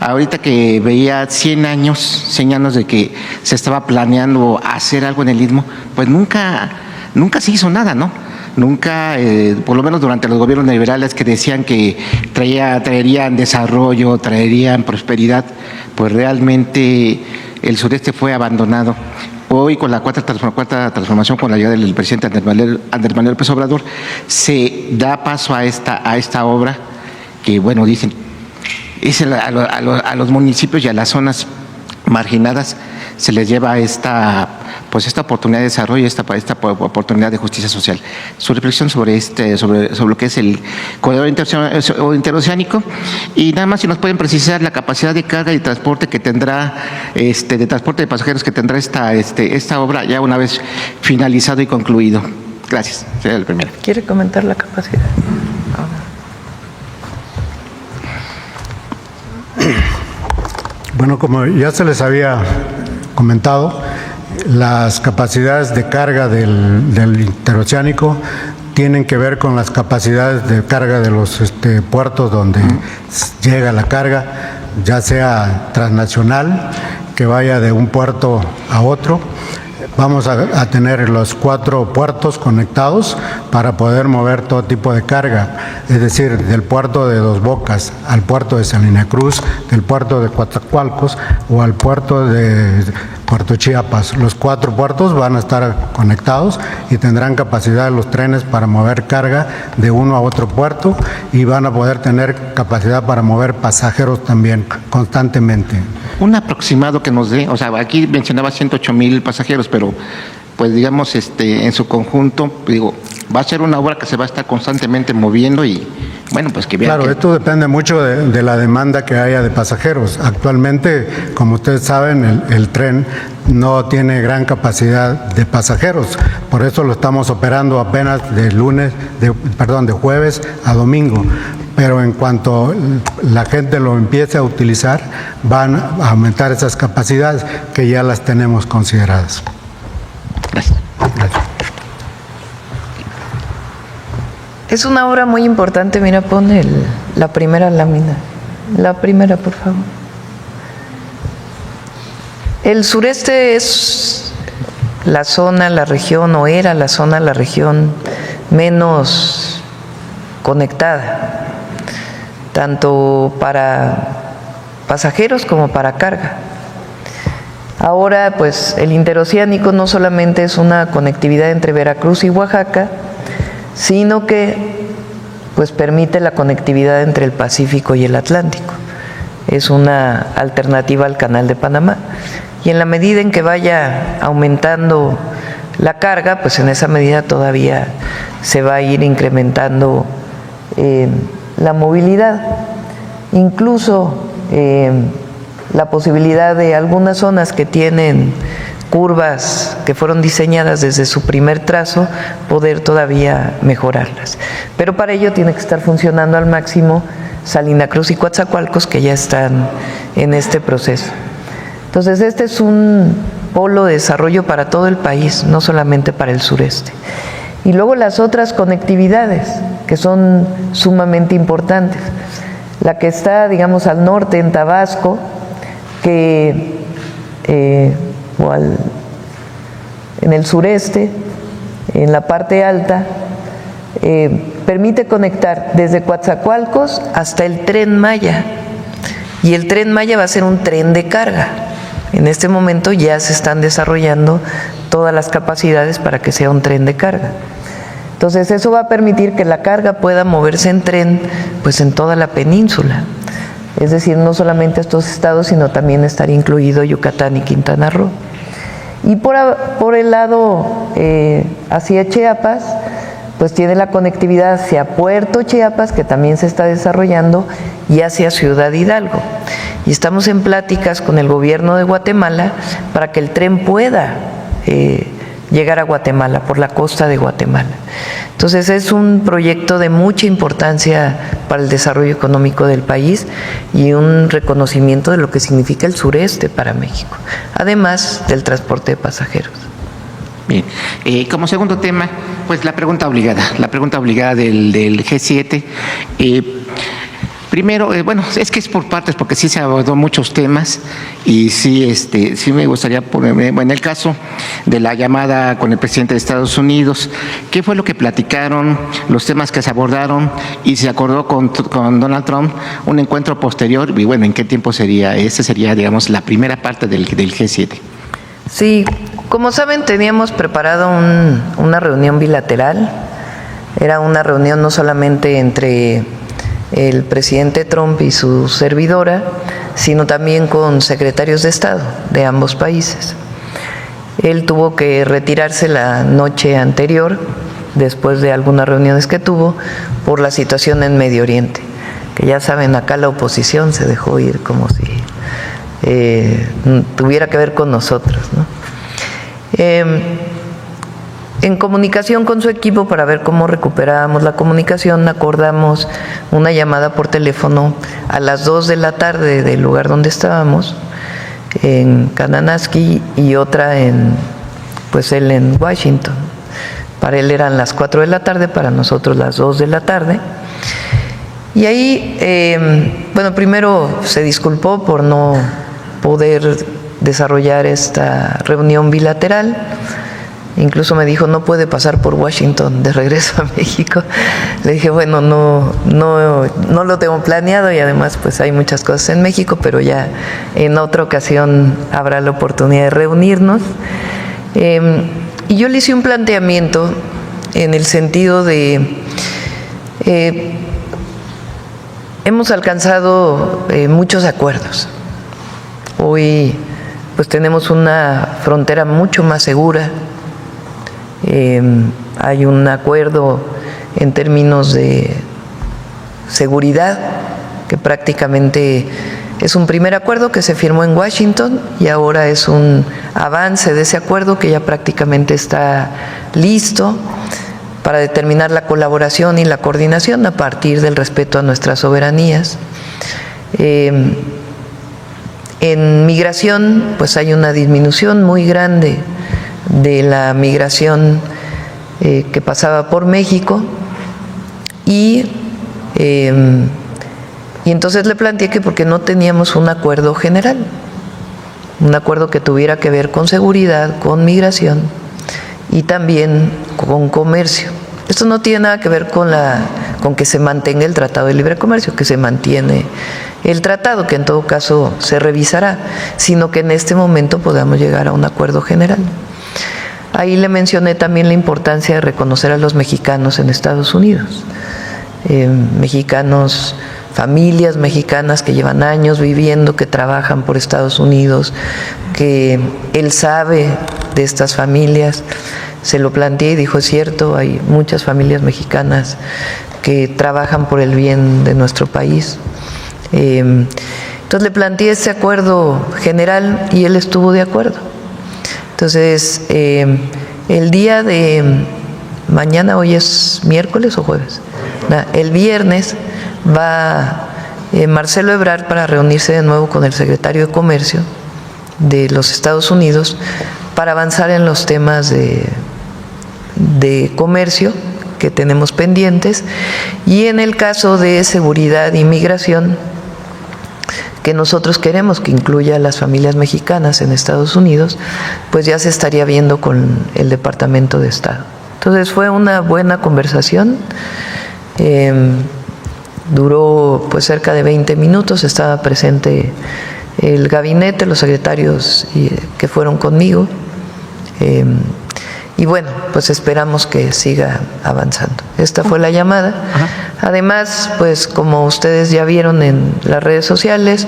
Ahorita que veía 100 años de que se estaba planeando hacer algo en el Istmo, pues nunca se hizo nada, ¿no? Nunca, por lo menos durante los gobiernos neoliberales que decían que traerían desarrollo, traerían prosperidad, pues realmente el sureste fue abandonado. Hoy, con la cuarta transformación, con la llegada del presidente Andrés Manuel López Obrador, se da paso a esta obra que, bueno, dicen, es a los municipios y a las zonas marginadas se les lleva esta oportunidad de desarrollo, esta oportunidad de justicia social. Su reflexión sobre lo que es el corredor interoceánico, y nada más si nos pueden precisar la capacidad de carga y transporte que tendrá, de transporte de pasajeros que tendrá esta obra ya una vez finalizado y concluido. Gracias. Sería el primero. ¿Quiere comentar la capacidad? Bueno, como ya se les había comentado, las capacidades de carga del interoceánico tienen que ver con las capacidades de carga de los puertos donde llega la carga, ya sea transnacional, que vaya de un puerto a otro. Vamos a tener los 4 puertos conectados para poder mover todo tipo de carga, es decir, del puerto de Dos Bocas al puerto de Salina Cruz, del puerto de Coatzacoalcos o al puerto de Puerto Chiapas. Los 4 puertos van a estar conectados y tendrán capacidad los trenes para mover carga de uno a otro puerto, y van a poder tener capacidad para mover pasajeros también constantemente. Un aproximado que nos dé, o sea, aquí mencionaba 108,000 pasajeros, pero pues digamos en su conjunto, digo, va a ser una obra que se va a estar constantemente moviendo y bueno, pues que vean. Claro, esto depende mucho de la demanda que haya de pasajeros. Actualmente, como ustedes saben, el tren no tiene gran capacidad de pasajeros, por eso lo estamos operando apenas de jueves a domingo. Pero en cuanto la gente lo empiece a utilizar, van a aumentar esas capacidades que ya las tenemos consideradas. Gracias. Gracias. Es una obra muy importante. Mira, pon la primera lámina. La primera, por favor. El sureste es la zona, la región, o era la zona, la región menos conectada, tanto para pasajeros como para carga. Ahora, pues, el interoceánico no solamente es una conectividad entre Veracruz y Oaxaca, sino que, pues, permite la conectividad entre el Pacífico y el Atlántico. Es una alternativa al Canal de Panamá. Y en la medida en que vaya aumentando la carga, pues en esa medida todavía se va a ir incrementando la movilidad, incluso la posibilidad de algunas zonas que tienen curvas que fueron diseñadas desde su primer trazo, poder todavía mejorarlas. Pero para ello tiene que estar funcionando al máximo Salina Cruz y Coatzacoalcos, que ya están en este proceso. Entonces, este es un polo de desarrollo para todo el país, no solamente para el sureste. Y luego las otras conectividades, que son sumamente importantes. La que está, digamos, al norte, en Tabasco, en el sureste, en la parte alta, permite conectar desde Coatzacoalcos hasta el Tren Maya, Y el Tren Maya va a ser un tren de carga. En este momento ya se están desarrollando todas las capacidades para que sea un tren de carga. Entonces eso va a permitir que la carga pueda moverse en tren pues en toda la península. Es decir, no solamente estos estados, sino también estar incluido Yucatán y Quintana Roo. Y por el lado hacia Chiapas, pues tiene la conectividad hacia Puerto Chiapas, que también se está desarrollando, y hacia Ciudad Hidalgo. Y estamos en pláticas con el gobierno de Guatemala para que el tren pueda llegar a Guatemala, por la costa de Guatemala. Entonces es un proyecto de mucha importancia para el desarrollo económico del país y un reconocimiento de lo que significa el sureste para México, además del transporte de pasajeros. Bien, como segundo tema, pues la pregunta obligada del G7. Primero, bueno, es que es por partes, porque sí se abordó muchos temas y sí, sí me gustaría ponerme, en el caso de la llamada con el presidente de Estados Unidos, ¿qué fue lo que platicaron, los temas que se abordaron y se acordó con Donald Trump un encuentro posterior? Y bueno, ¿en qué tiempo sería? Esa sería, digamos, la primera parte del G7. Sí, como saben, teníamos preparado una reunión bilateral. Era una reunión no solamente entre el presidente Trump y su servidora, sino también con secretarios de Estado de ambos países. Él tuvo que retirarse la noche anterior, después de algunas reuniones que tuvo, por la situación en Medio Oriente, que ya saben, acá la oposición se dejó ir como si tuviera que ver con nosotros, ¿no? En comunicación con su equipo para ver cómo recuperábamos la comunicación, acordamos una llamada por teléfono a las 2 de la tarde del lugar donde estábamos, en Kananaskis, y otra pues él en Washington. Para él eran las 4 de la tarde, para nosotros las 2 de la tarde. Y ahí, bueno, primero se disculpó por no poder desarrollar esta reunión bilateral. Incluso me dijo, no puede pasar por Washington de regreso a México. Le dije, bueno, no lo tengo planeado y además pues hay muchas cosas en México, pero ya en otra ocasión habrá la oportunidad de reunirnos. Y yo le hice un planteamiento en el sentido de, hemos alcanzado muchos acuerdos. Hoy pues tenemos una frontera mucho más segura. Hay un acuerdo en términos de seguridad que prácticamente es un primer acuerdo que se firmó en Washington y ahora es un avance de ese acuerdo que ya prácticamente está listo para determinar la colaboración y la coordinación a partir del respeto a nuestras soberanías. En migración, pues hay una disminución muy grande de la migración que pasaba por México y entonces le planteé que porque no teníamos un acuerdo general, un acuerdo que tuviera que ver con seguridad, con migración y también con comercio. Esto no tiene nada que ver con que se mantenga el Tratado de Libre Comercio, que se mantiene el tratado, que en todo caso se revisará, sino que en este momento podamos llegar a un acuerdo general. Ahí le mencioné también la importancia de reconocer a los mexicanos en Estados Unidos, mexicanos, familias mexicanas que llevan años viviendo, que trabajan por Estados Unidos, que él sabe de estas familias. Se lo planteé y dijo, es cierto, hay muchas familias mexicanas que trabajan por el bien de nuestro país. Entonces le planteé este acuerdo general y él estuvo de acuerdo. Entonces, el día de mañana, hoy es miércoles o jueves, el viernes va Marcelo Ebrard para reunirse de nuevo con el secretario de Comercio de los Estados Unidos para avanzar en los temas de comercio que tenemos pendientes y en el caso de seguridad y migración, que nosotros queremos que incluya a las familias mexicanas en Estados Unidos, pues ya se estaría viendo con el Departamento de Estado. Entonces fue una buena conversación. Duró pues cerca de 20 minutos, estaba presente el gabinete, los secretarios que fueron conmigo. Y bueno, pues esperamos que siga avanzando. Esta fue la llamada. Además, pues como ustedes ya vieron en las redes sociales,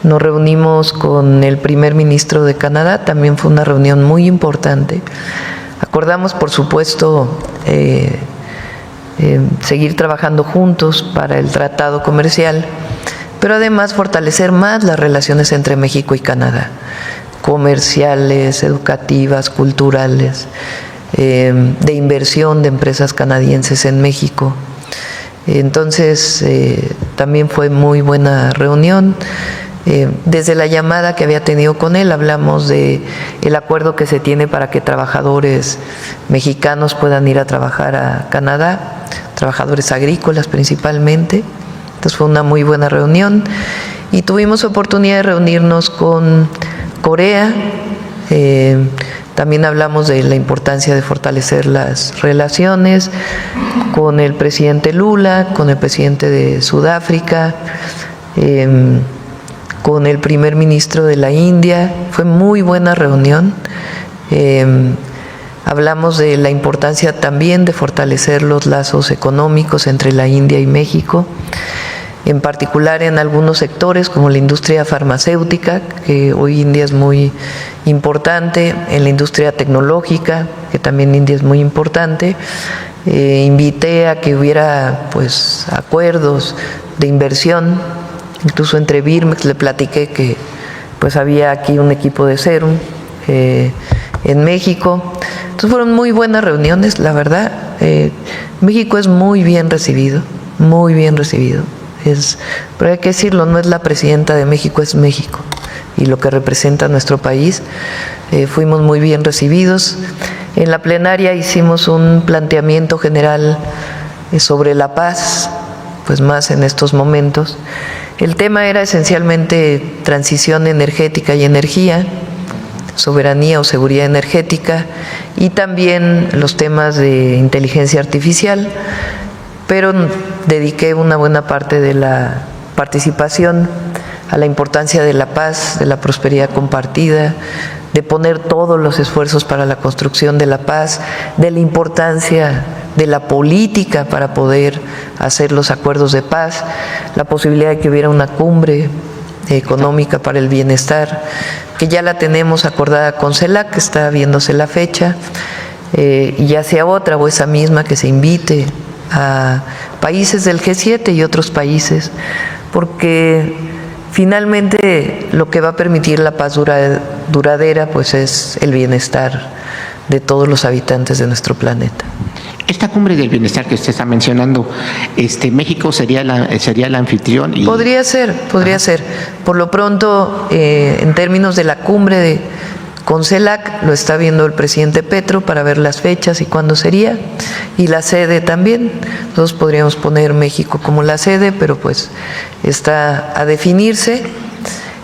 nos reunimos con el primer ministro de Canadá, también fue una reunión muy importante. Acordamos, por supuesto, seguir trabajando juntos para el tratado comercial, pero además fortalecer más las relaciones entre México y Canadá, comerciales, educativas, culturales, de inversión de empresas canadienses en México. Entonces, también fue muy buena reunión. Desde la llamada que había tenido con él, hablamos de el acuerdo que se tiene para que trabajadores mexicanos puedan ir a trabajar a Canadá, trabajadores agrícolas principalmente. Entonces fue una muy buena reunión y tuvimos oportunidad de reunirnos con Corea. También hablamos de la importancia de fortalecer las relaciones con el presidente Lula, con el presidente de Sudáfrica, con el primer ministro de la India. Fue muy buena reunión. Hablamos de la importancia también de fortalecer los lazos económicos entre la India y México, en particular en algunos sectores como la industria farmacéutica, que hoy India es muy importante, en la industria tecnológica, que también India es muy importante. Invité a que hubiera pues acuerdos de inversión, incluso entre Birmex. Le platiqué que pues había aquí un equipo de Serum en México. Entonces fueron muy buenas reuniones, la verdad. México es muy bien recibido, muy bien recibido. Pero hay que decirlo, no es la presidenta de México, es México y lo que representa a nuestro país. Fuimos muy bien recibidos. En la plenaria hicimos un planteamiento general sobre la paz, pues más en estos momentos. El tema era esencialmente transición energética y energía, soberanía o seguridad energética, y también los temas de inteligencia artificial, pero dediqué una buena parte de la participación a la importancia de la paz, de la prosperidad compartida, de poner todos los esfuerzos para la construcción de la paz, de la importancia de la política para poder hacer los acuerdos de paz, la posibilidad de que hubiera una cumbre económica para el bienestar, que ya la tenemos acordada con CELAC, que está viéndose la fecha, y ya sea otra o esa misma, que se invite a países del G7 y otros países, porque finalmente lo que va a permitir la paz duradera pues es el bienestar de todos los habitantes de nuestro planeta. Esta cumbre del bienestar que usted está mencionando, México sería el anfitrión. Podría ser. Por lo pronto, en términos de la cumbre con CELAC, lo está viendo el presidente Petro para ver las fechas y cuándo sería, y la sede también. Nosotros podríamos poner México como la sede, pero pues está a definirse.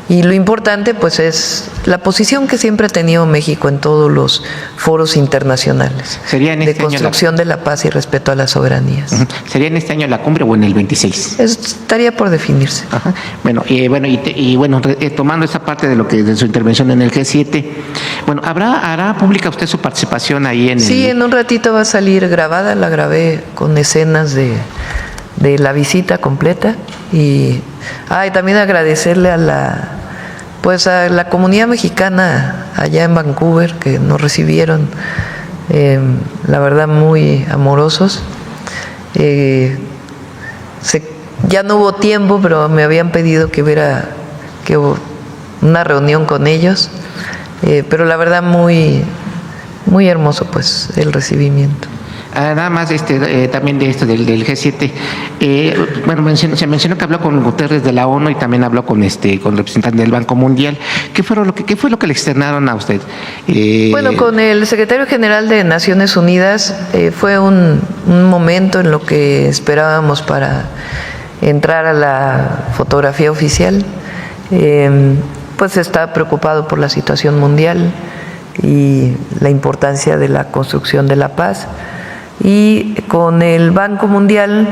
Y lo importante pues es la posición que siempre ha tenido México en todos los foros internacionales de construcción de la paz y respeto a las soberanías. ¿Sería en este año la cumbre o en el 26? Estaría por definirse. Ajá. Bueno, tomando esa parte de su intervención en el G7, bueno, ¿hará pública usted su participación ahí en Sí, en un ratito va a salir grabada, la grabé con escenas de la visita completa. Y también agradecerle a la comunidad mexicana allá en Vancouver, que nos recibieron, la verdad, muy amorosos. Ya no hubo tiempo, pero me habían pedido que hubiera una reunión con ellos, pero la verdad muy, muy hermoso pues el recibimiento. Nada más también de esto del G7, se mencionó que habló con Guterres de la ONU y también habló con el representante del Banco Mundial. ¿Qué fue lo que le externaron a usted? Bueno, con el secretario general de Naciones Unidas fue un momento en lo que esperábamos para entrar a la fotografía oficial. Pues está preocupado por la situación mundial y la importancia de la construcción de la paz. Y con el Banco Mundial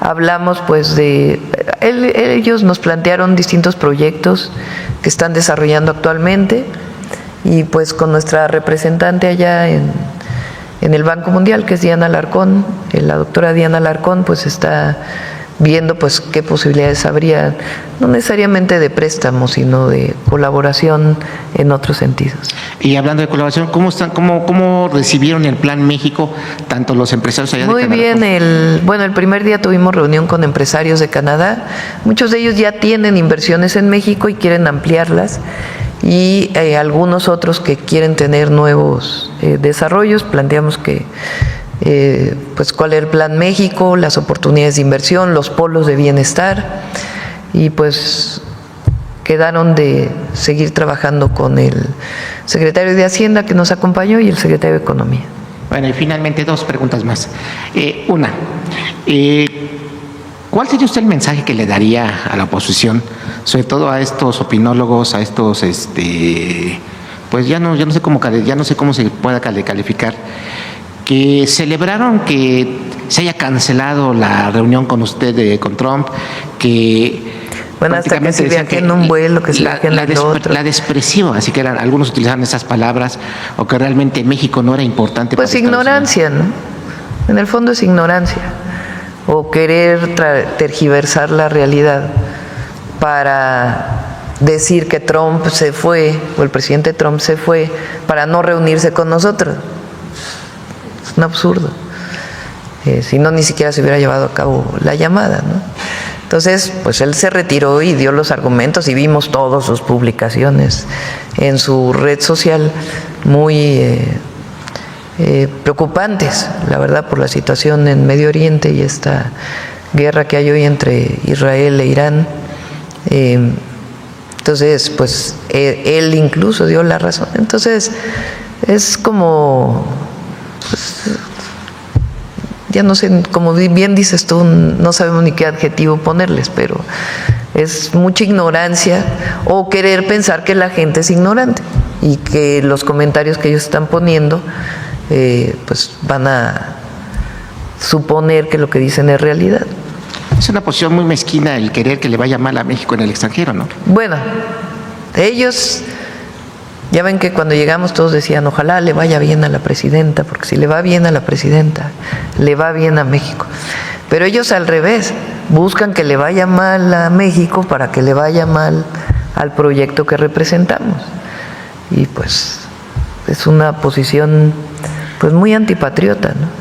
hablamos pues ellos nos plantearon distintos proyectos que están desarrollando actualmente y pues con nuestra representante allá en el Banco Mundial, que es Diana Alarcón, la doctora Diana Alarcón, pues está viendo pues qué posibilidades habría, no necesariamente de préstamo, sino de colaboración en otros sentidos. Y hablando de colaboración, ¿cómo recibieron el Plan México, tanto los empresarios allá Muy de Canadá? bien, el primer día tuvimos reunión con empresarios de Canadá, muchos de ellos ya tienen inversiones en México y quieren ampliarlas, y algunos otros que quieren tener nuevos desarrollos. Planteamos que pues cuál era el Plan México, las oportunidades de inversión, los polos de bienestar, y pues quedaron de seguir trabajando con el secretario de Hacienda que nos acompañó y el secretario de Economía. Bueno, y finalmente 2 preguntas más. Una, ¿cuál sería usted el mensaje que le daría a la oposición, sobre todo a estos opinólogos, a estos, pues ya no sé cómo se pueda calificar, que celebraron que se haya cancelado la reunión con usted, con Trump, que bueno, hasta que se viaje en un vuelo, que se viaje en el otro. La despreciaba, así que algunos utilizaban esas palabras, o que realmente México no era importante. Pues para ignorancia, ¿no? En el fondo es ignorancia, o querer tergiversar la realidad para decir que Trump se fue, o el presidente Trump se fue para no reunirse con nosotros. Es un absurdo. Si no, ni siquiera se hubiera llevado a cabo la llamada, ¿no? Entonces, pues él se retiró y dio los argumentos y vimos todas sus publicaciones en su red social muy preocupantes, la verdad, por la situación en Medio Oriente y esta guerra que hay hoy entre Israel e Irán. Entonces, pues él incluso dio la razón. Entonces, es como, pues, ya no sé, como bien dices tú, no sabemos ni qué adjetivo ponerles, pero es mucha ignorancia o querer pensar que la gente es ignorante y que los comentarios que ellos están poniendo pues van a suponer que lo que dicen es realidad. Es una posición muy mezquina el querer que le vaya mal a México en el extranjero, ¿no? Bueno, ellos, ya ven que cuando llegamos todos decían, ojalá le vaya bien a la presidenta, porque si le va bien a la presidenta, le va bien a México. Pero ellos al revés, buscan que le vaya mal a México para que le vaya mal al proyecto que representamos. Y pues es una posición pues muy antipatriota, ¿no?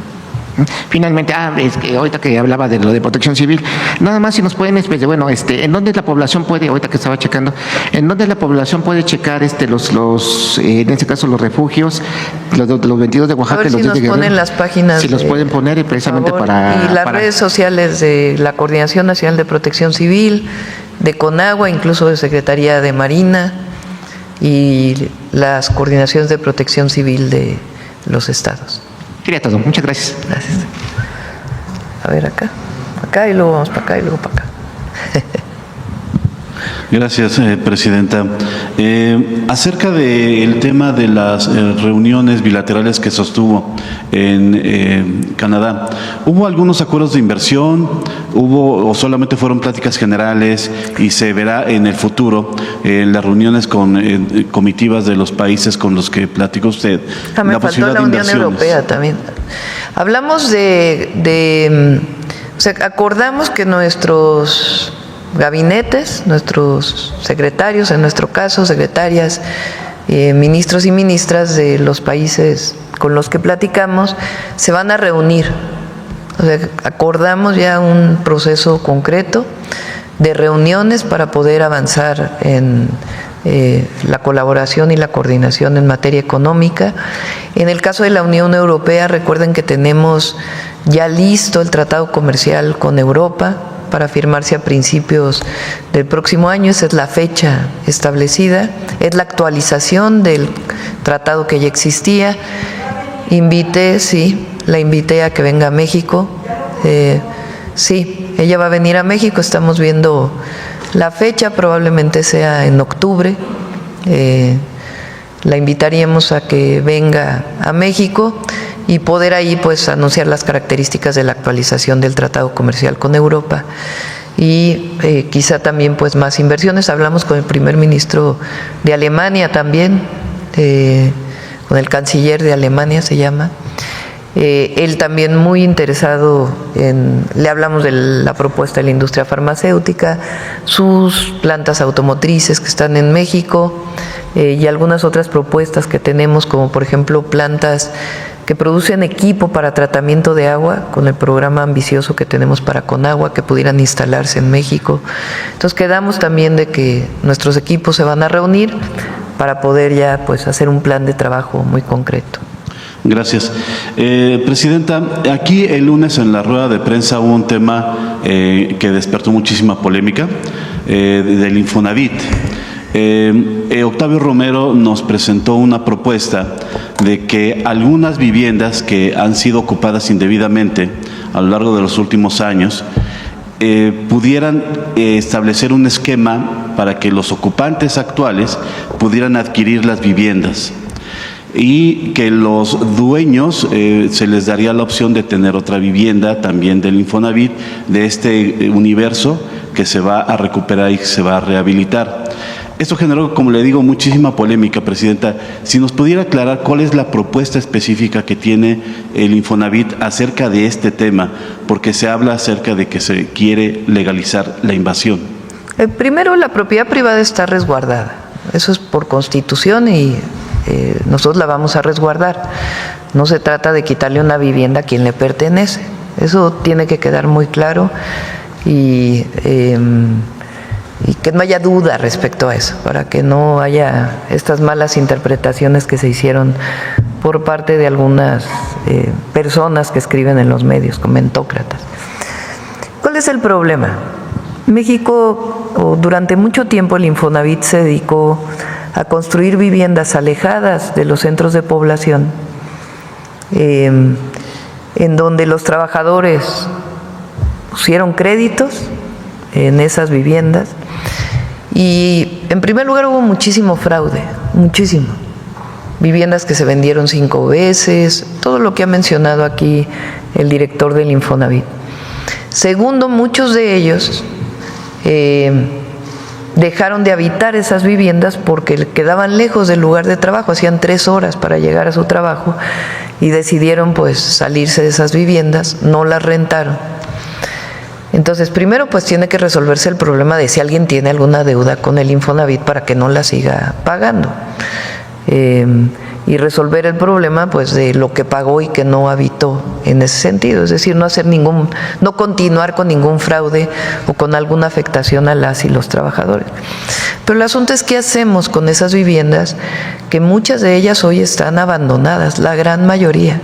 Finalmente, es que ahorita que hablaba de lo de protección civil, nada más si nos pueden, ¿en dónde la población puede, ahorita que estaba checando, en dónde la población puede checar en este caso los refugios, los 22 de Oaxaca, a ver los si nos de Guerrero, ponen las páginas, si los pueden poner precisamente favor, para... y las redes sociales de la Coordinación Nacional de Protección Civil, de CONAGUA, incluso de Secretaría de Marina y las coordinaciones de protección civil de los estados. Sería todo. Muchas gracias. Gracias. A ver, acá y luego vamos para acá y luego para acá. Gracias, presidenta. Acerca del tema de las reuniones bilaterales que sostuvo en Canadá, ¿hubo algunos acuerdos de inversión? ¿O solamente fueron pláticas generales y se verá en el futuro en las reuniones con comitivas de los países con los que platicó usted? Me faltó la Unión Europea también. Hablamos o sea, acordamos que nuestros gabinetes, nuestros secretarios, en nuestro caso, secretarias, ministros y ministras de los países con los que platicamos, se van a reunir. O sea, acordamos ya un proceso concreto de reuniones para poder avanzar en la colaboración y la coordinación en materia económica. En el caso de la Unión Europea, recuerden que tenemos ya listo el tratado comercial con Europa para firmarse a principios del próximo año. Esa es la fecha establecida, es la actualización del tratado que ya existía. La invité a que venga a México. Sí, ella va a venir a México, estamos viendo la fecha, probablemente sea en octubre. La invitaríamos a que venga a México y poder ahí pues anunciar las características de la actualización del tratado comercial con Europa y quizá también pues más inversiones. Hablamos con el primer ministro de Alemania también, con el canciller de Alemania se llama. Él también muy interesado le hablamos de la propuesta de la industria farmacéutica, sus plantas automotrices que están en México y algunas otras propuestas que tenemos, como por ejemplo plantas que producen equipo para tratamiento de agua, con el programa ambicioso que tenemos para Conagua, que pudieran instalarse en México. Entonces quedamos también de que nuestros equipos se van a reunir para poder ya pues hacer un plan de trabajo muy concreto. Gracias. Presidenta, aquí el lunes en la rueda de prensa hubo un tema que despertó muchísima polémica del Infonavit. Octavio Romero nos presentó una propuesta de que algunas viviendas que han sido ocupadas indebidamente a lo largo de los últimos años pudieran establecer un esquema para que los ocupantes actuales pudieran adquirir las viviendas y que los dueños se les daría la opción de tener otra vivienda también del Infonavit, de este universo que se va a recuperar y se va a rehabilitar. Esto generó, como le digo, muchísima polémica, Presidenta. Si nos pudiera aclarar cuál es la propuesta específica que tiene el Infonavit acerca de este tema, porque se habla acerca de que se quiere legalizar la invasión. Primero, la propiedad privada está resguardada. Eso es por Constitución y nosotros la vamos a resguardar. No se trata de quitarle una vivienda a quien le pertenece. Eso tiene que quedar muy claro y que no haya duda respecto a eso, para que no haya estas malas interpretaciones que se hicieron por parte de algunas personas que escriben en los medios, comentócratas. ¿Cuál es el problema? México, durante mucho tiempo el Infonavit se dedicó a construir viviendas alejadas de los centros de población, en donde los trabajadores pusieron créditos en esas viviendas y en primer lugar hubo muchísimo fraude, muchísimo. Viviendas que se vendieron 5 veces, todo lo que ha mencionado aquí el director del Infonavit. Segundo, muchos de ellos dejaron de habitar esas viviendas porque quedaban lejos del lugar de trabajo, hacían 3 horas para llegar a su trabajo y decidieron pues salirse de esas viviendas, no las rentaron. Entonces, primero pues tiene que resolverse el problema de si alguien tiene alguna deuda con el Infonavit para que no la siga pagando. Y resolver el problema pues de lo que pagó y que no habitó en ese sentido, es decir, no continuar con ningún fraude o con alguna afectación a las y los trabajadores. Pero el asunto es qué hacemos con esas viviendas, que muchas de ellas hoy están abandonadas, la gran mayoría,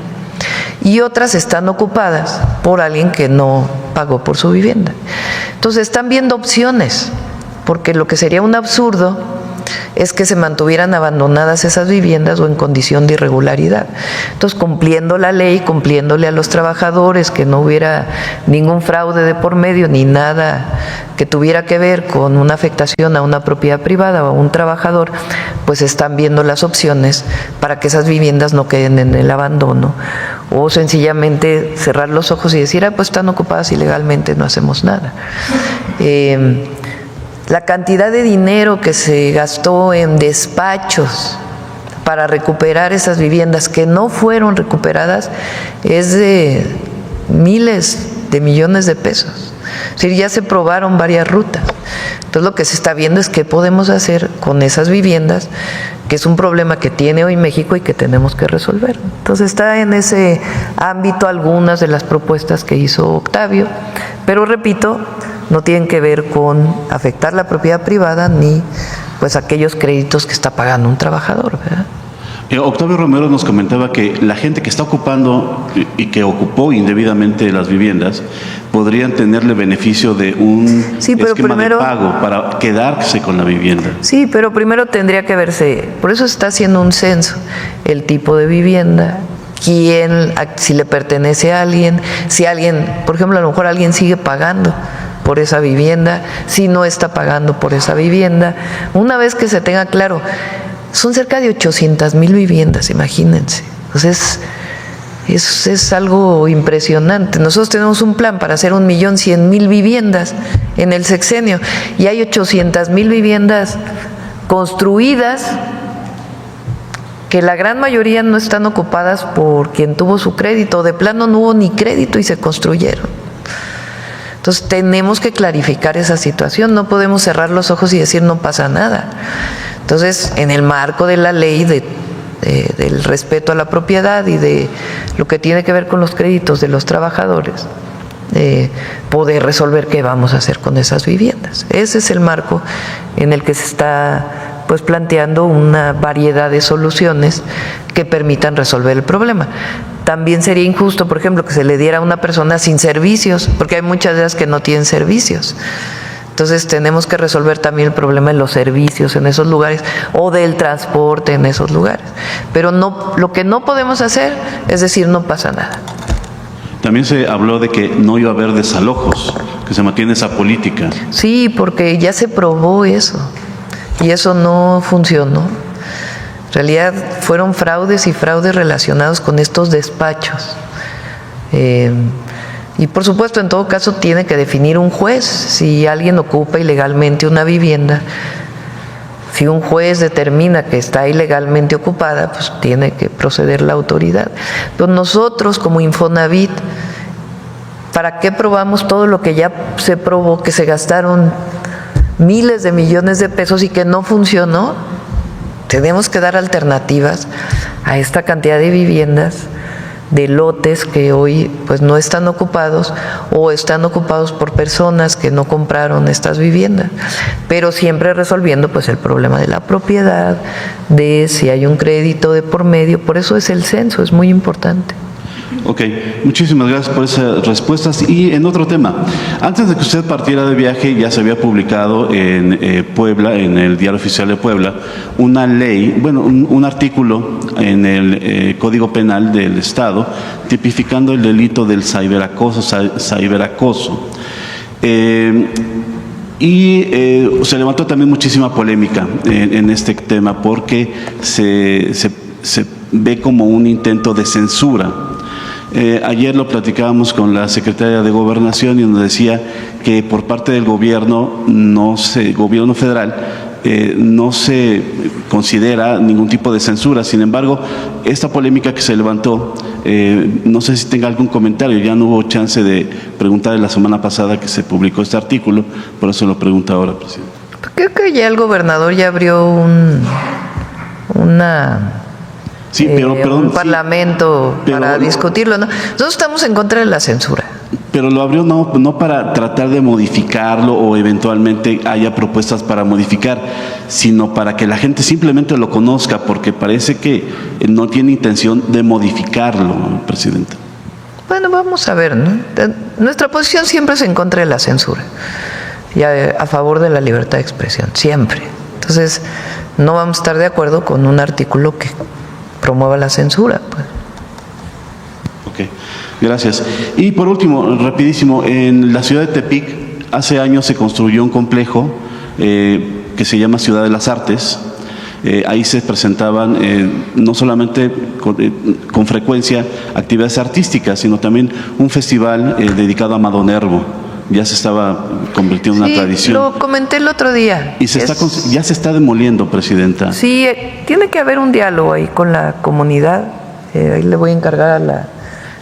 y otras están ocupadas por alguien que no pagó por su vivienda. Entonces están viendo opciones, porque lo que sería un absurdo es que se mantuvieran abandonadas esas viviendas o en condición de irregularidad. Entonces, cumpliendo la ley, cumpliéndole a los trabajadores, que no hubiera ningún fraude de por medio, ni nada que tuviera que ver con una afectación a una propiedad privada o a un trabajador, pues están viendo las opciones para que esas viviendas no queden en el abandono, o sencillamente cerrar los ojos y decir, pues están ocupadas ilegalmente, no hacemos nada. La cantidad de dinero que se gastó en despachos para recuperar esas viviendas que no fueron recuperadas es de miles de millones de pesos. Es decir, ya se probaron varias rutas. Entonces lo que se está viendo es qué podemos hacer con esas viviendas, que es un problema que tiene hoy México y que tenemos que resolver. Entonces está en ese ámbito algunas de las propuestas que hizo Octavio, pero repito, no tienen que ver con afectar la propiedad privada ni pues aquellos créditos que está pagando un trabajador, ¿verdad? Octavio Romero nos comentaba que la gente que está ocupando y que ocupó indebidamente las viviendas podrían tenerle beneficio de un esquema de pago para quedarse con la vivienda. Sí, pero primero tendría que verse, por eso se está haciendo un censo, el tipo de vivienda, si le pertenece a alguien, si alguien, por ejemplo, a lo mejor alguien sigue pagando por esa vivienda, si no está pagando por esa vivienda. Una vez que se tenga claro, son cerca de 800,000 viviendas, imagínense. Entonces, Es algo impresionante. Nosotros tenemos un plan para hacer 1.100.000 viviendas en el sexenio y hay 800.000 viviendas construidas que la gran mayoría no están ocupadas por quien tuvo su crédito. De plano no hubo ni crédito y se construyeron. Entonces tenemos que clarificar esa situación. No podemos cerrar los ojos y decir no pasa nada. Entonces, en el marco de la ley del respeto a la propiedad y de lo que tiene que ver con los créditos de los trabajadores, poder resolver qué vamos a hacer con esas viviendas. Ese es el marco en el que se está pues planteando una variedad de soluciones que permitan resolver el problema. También sería injusto, por ejemplo, que se le diera a una persona sin servicios, porque hay muchas de ellas que no tienen servicios. Entonces tenemos que resolver también el problema de los servicios en esos lugares o del transporte en esos lugares. Pero no, lo que no podemos hacer es decir no pasa nada. También se habló de que no iba a haber desalojos, que se mantiene esa política. Sí, porque ya se probó eso y eso no funcionó. En realidad fueron fraudes y fraudes relacionados con estos despachos. Y por supuesto, en todo caso, tiene que definir un juez si alguien ocupa ilegalmente una vivienda. Si un juez determina que está ilegalmente ocupada, pues tiene que proceder la autoridad. Pero nosotros, como Infonavit, ¿para qué probamos todo lo que ya se probó, que se gastaron miles de millones de pesos y que no funcionó? Tenemos que dar alternativas a esta cantidad de viviendas, de lotes que hoy pues no están ocupados o están ocupados por personas que no compraron estas viviendas, pero siempre resolviendo pues el problema de la propiedad, de si hay un crédito de por medio. Por eso es el censo, es muy importante. Ok, muchísimas gracias por esas respuestas. Y en otro tema, antes de que usted partiera de viaje, ya se había publicado en Puebla, en el Diario Oficial de Puebla, una ley, bueno, un artículo en el Código Penal del Estado, tipificando el delito del ciberacoso. Se levantó también muchísima polémica en este tema, porque se ve como un intento de censura. Ayer lo platicábamos con la secretaria de Gobernación y nos decía que por parte del gobierno federal no se considera ningún tipo de censura. Sin embargo, esta polémica que se levantó, no sé si tenga algún comentario. Ya no hubo chance de preguntar la semana pasada que se publicó este artículo, por eso lo pregunto ahora, presidente. Creo que ya el gobernador ya abrió Sí, un parlamento para discutirlo, ¿no? Nosotros estamos en contra de la censura. Pero lo abrió no para tratar de modificarlo o eventualmente haya propuestas para modificar, sino para que la gente simplemente lo conozca, porque parece que no tiene intención de modificarlo, presidente. Bueno, vamos a ver, ¿no? Nuestra posición siempre es en contra de la censura y a favor de la libertad de expresión, siempre. Entonces, no vamos a estar de acuerdo con un artículo que promueva la censura, pues. Ok, gracias. Y por último, rapidísimo, en la ciudad de Tepic, hace años se construyó un complejo que se llama Ciudad de las Artes. Ahí se presentaban no solamente con frecuencia actividades artísticas, sino también un festival dedicado a Amado Nervo. Ya se estaba convirtiendo en una tradición. Lo comenté el otro día. Y ya se está demoliendo, presidenta. Sí, tiene que haber un diálogo ahí con la comunidad. Ahí le voy a encargar a la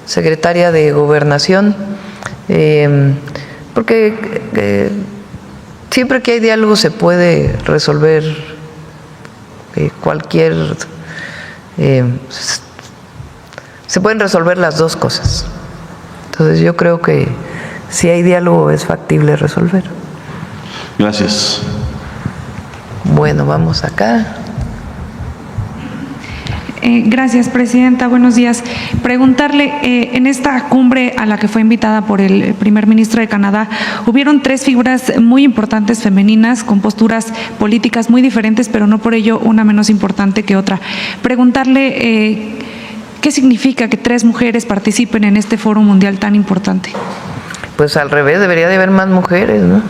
secretaria de Gobernación, porque siempre que hay diálogo se puede resolver se pueden resolver las dos cosas. Entonces yo creo que si hay diálogo es factible resolver. Gracias. Bueno, vamos acá. Gracias, presidenta. Buenos días. Preguntarle, en esta cumbre a la que fue invitada por el primer ministro de Canadá, hubieron 3 figuras muy importantes femeninas con posturas políticas muy diferentes, pero no por ello una menos importante que otra. Preguntarle, ¿qué significa que 3 mujeres participen en este foro mundial tan importante? Pues al revés, debería de haber más mujeres, ¿no?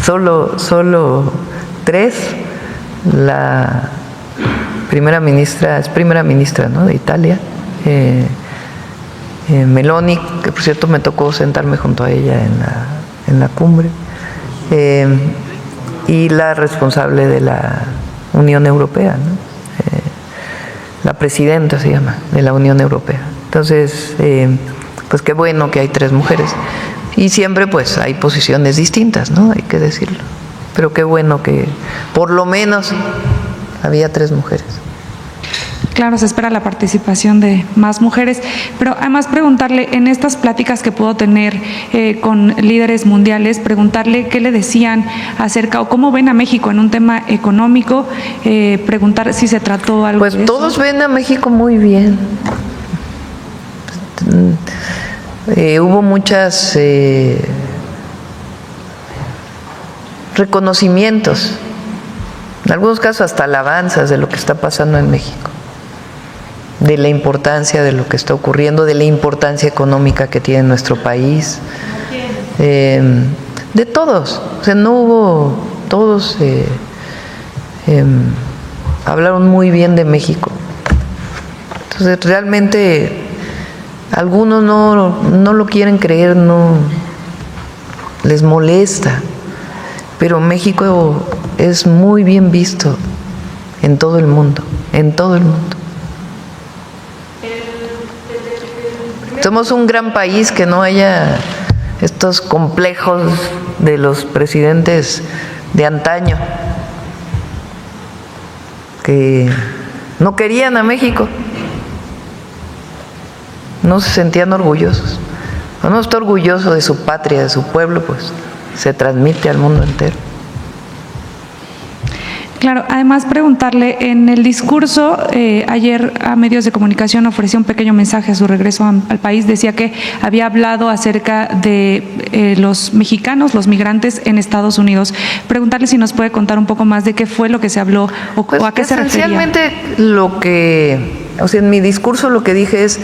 solo 3. La primera ministra, ¿no?, de Italia, Meloni, que por cierto me tocó sentarme junto a ella en la cumbre, y la responsable de la Unión Europea, ¿no? La presidenta se llama, de la Unión Europea. Entonces, pues qué bueno que hay 3 mujeres. Y siempre pues hay posiciones distintas, ¿no? Hay que decirlo. Pero qué bueno que por lo menos había 3 mujeres. Claro, se espera la participación de más mujeres, pero además preguntarle, en estas pláticas que pudo tener con líderes mundiales, preguntarle qué le decían acerca o cómo ven a México en un tema económico, preguntar si se trató algo Pues de eso. todos ven a México muy bien. Hubo muchas reconocimientos, en algunos casos hasta alabanzas de lo que está pasando en México, de la importancia de lo que está ocurriendo, de la importancia económica que tiene nuestro país, de todos, o sea, no hubo, todos hablaron muy bien de México. Entonces realmente algunos no lo quieren creer, no les molesta, pero México es muy bien visto en todo el mundo, en todo el mundo. Somos un gran país, que no haya estos complejos de los presidentes de antaño que no querían a México, no se sentían orgullosos. Cuando uno está orgulloso de su patria, de su pueblo, pues se transmite al mundo entero. Claro, además preguntarle, en el discurso ayer a medios de comunicación ofreció un pequeño mensaje a su regreso al país, decía que había hablado acerca de los mexicanos, los migrantes en Estados Unidos. Preguntarle si nos puede contar un poco más de qué fue lo que se habló o a qué se refería. Esencialmente en mi discurso lo que dije es,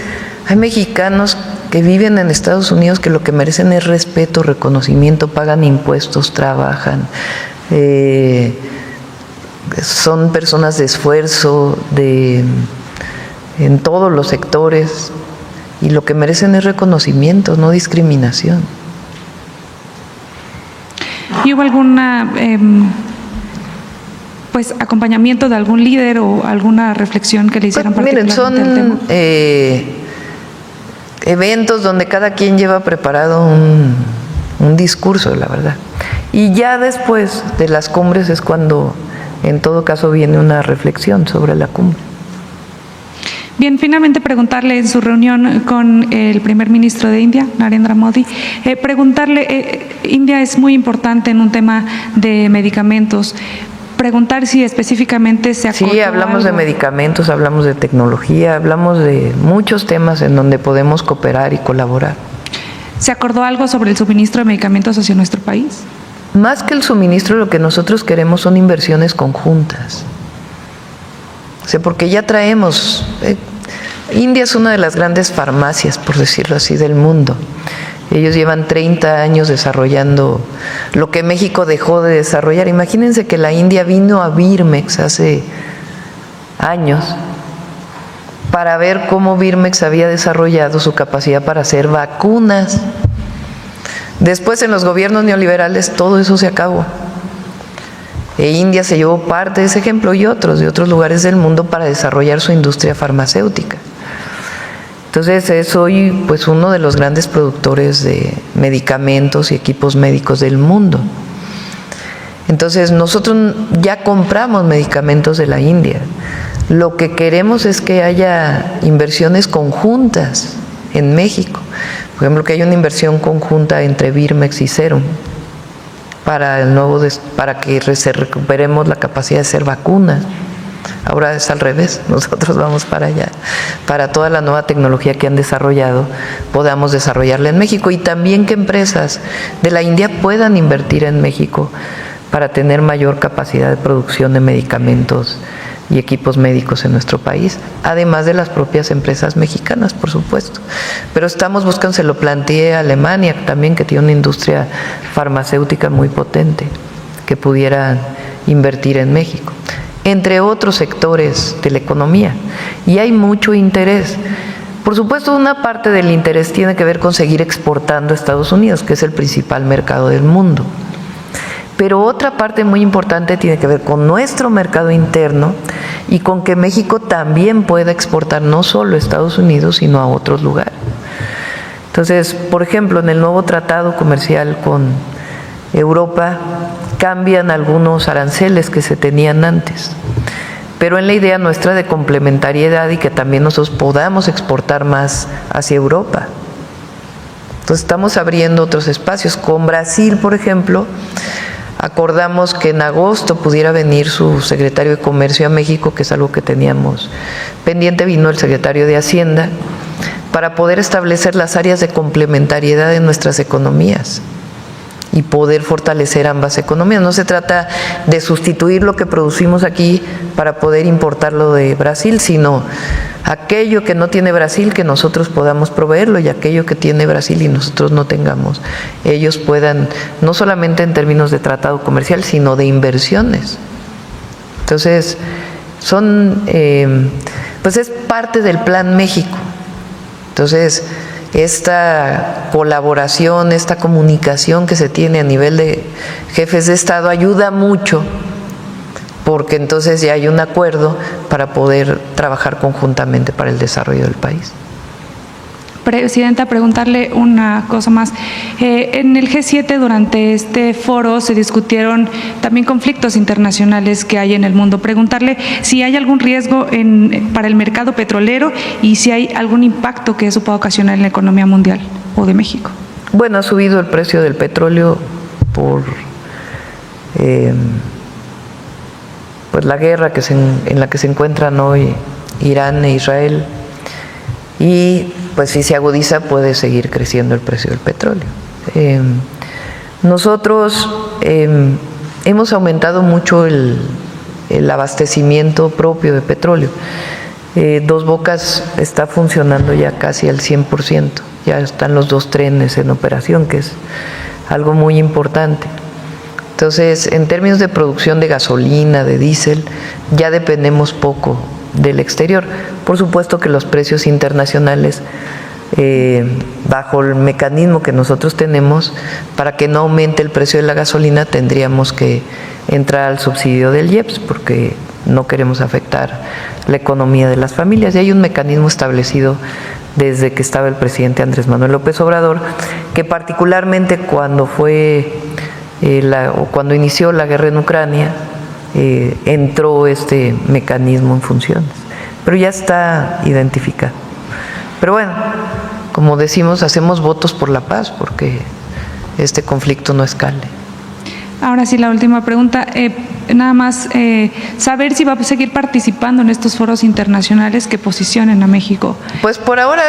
hay mexicanos que viven en Estados Unidos que lo que merecen es respeto, reconocimiento, pagan impuestos, trabajan, son personas de esfuerzo en todos los sectores, y lo que merecen es reconocimiento, no discriminación. ¿Y hubo alguna acompañamiento de algún líder o alguna reflexión que le hicieran particularmente al tema? Son eventos donde cada quien lleva preparado un discurso, la verdad. Y ya después de las cumbres es cuando en todo caso viene una reflexión sobre la cumbre. Bien, finalmente preguntarle, en su reunión con el primer ministro de India, Narendra Modi, India es muy importante en un tema de medicamentos. Preguntar si específicamente se acordó Sí, hablamos de medicamentos, hablamos de tecnología, hablamos de muchos temas en donde podemos cooperar y colaborar. ¿Se acordó algo sobre el suministro de medicamentos hacia nuestro país? Más que el suministro, lo que nosotros queremos son inversiones conjuntas. O sea, porque ya traemos... India es una de las grandes farmacias, por decirlo así, del mundo. Ellos llevan 30 años desarrollando lo que México dejó de desarrollar. Imagínense que la India vino a Birmex hace años para ver cómo Birmex había desarrollado su capacidad para hacer vacunas. Después, en los gobiernos neoliberales, todo eso se acabó. India se llevó parte de ese ejemplo y otros de otros lugares del mundo para desarrollar su industria farmacéutica. Entonces es hoy pues uno de los grandes productores de medicamentos y equipos médicos del mundo. Entonces nosotros ya compramos medicamentos de la India. Lo que queremos es que haya inversiones conjuntas en México. Por ejemplo, que haya una inversión conjunta entre Birmex y Serum para que recuperemos la capacidad de hacer vacunas. Ahora es al revés, nosotros vamos para allá, para toda la nueva tecnología que han desarrollado, podamos desarrollarla en México, y también que empresas de la India puedan invertir en México para tener mayor capacidad de producción de medicamentos y equipos médicos en nuestro país, además de las propias empresas mexicanas, por supuesto. Pero estamos buscando, se lo planteé a Alemania también, que tiene una industria farmacéutica muy potente, que pudiera invertir en México, entre otros sectores de la economía. Y hay mucho interés. Por supuesto, una parte del interés tiene que ver con seguir exportando a Estados Unidos, que es el principal mercado del mundo. Pero otra parte muy importante tiene que ver con nuestro mercado interno y con que México también pueda exportar no solo a Estados Unidos, sino a otros lugares. Entonces, por ejemplo, en el nuevo tratado comercial con Europa cambian algunos aranceles que se tenían antes, pero en la idea nuestra de complementariedad y que también nosotros podamos exportar más hacia Europa. Entonces estamos abriendo otros espacios. Con Brasil, por ejemplo, acordamos que en agosto pudiera venir su secretario de Comercio a México, que es algo que teníamos pendiente. Vino el secretario de Hacienda para poder establecer las áreas de complementariedad en nuestras economías y poder fortalecer ambas economías. No se trata de sustituir lo que producimos aquí para poder importarlo de Brasil, sino aquello que no tiene Brasil, que nosotros podamos proveerlo, y aquello que tiene Brasil y nosotros no tengamos, ellos puedan, no solamente en términos de tratado comercial, sino de inversiones. Entonces, pues es parte del Plan México. Entonces, esta colaboración, esta comunicación que se tiene a nivel de jefes de Estado ayuda mucho, porque entonces ya hay un acuerdo para poder trabajar conjuntamente para el desarrollo del país. Presidenta, preguntarle una cosa más. En el G7, durante este foro, se discutieron también conflictos internacionales que hay en el mundo. Preguntarle si hay algún riesgo para el mercado petrolero y si hay algún impacto que eso pueda ocasionar en la economía mundial o de México. Bueno, ha subido el precio del petróleo por pues la guerra en la que se encuentran hoy Irán e Israel, y pues si se agudiza puede seguir creciendo el precio del petróleo. Nosotros hemos aumentado mucho el abastecimiento propio de petróleo. Dos Bocas está funcionando ya casi al 100%, ya están los 2 trenes en operación, que es algo muy importante. Entonces, en términos de producción de gasolina, de diésel, ya dependemos poco del exterior. Por supuesto que los precios internacionales, bajo el mecanismo que nosotros tenemos, para que no aumente el precio de la gasolina, tendríamos que entrar al subsidio del IEPS, porque no queremos afectar la economía de las familias. Y hay un mecanismo establecido desde que estaba el presidente Andrés Manuel López Obrador, que particularmente cuando cuando inició la guerra en Ucrania, entró este mecanismo en funciones, pero ya está identificado. Pero bueno, como decimos, hacemos votos por la paz, porque este conflicto no escale. Ahora sí, la última pregunta, nada más saber si va a seguir participando en estos foros internacionales que posicionen a México. Pues por ahora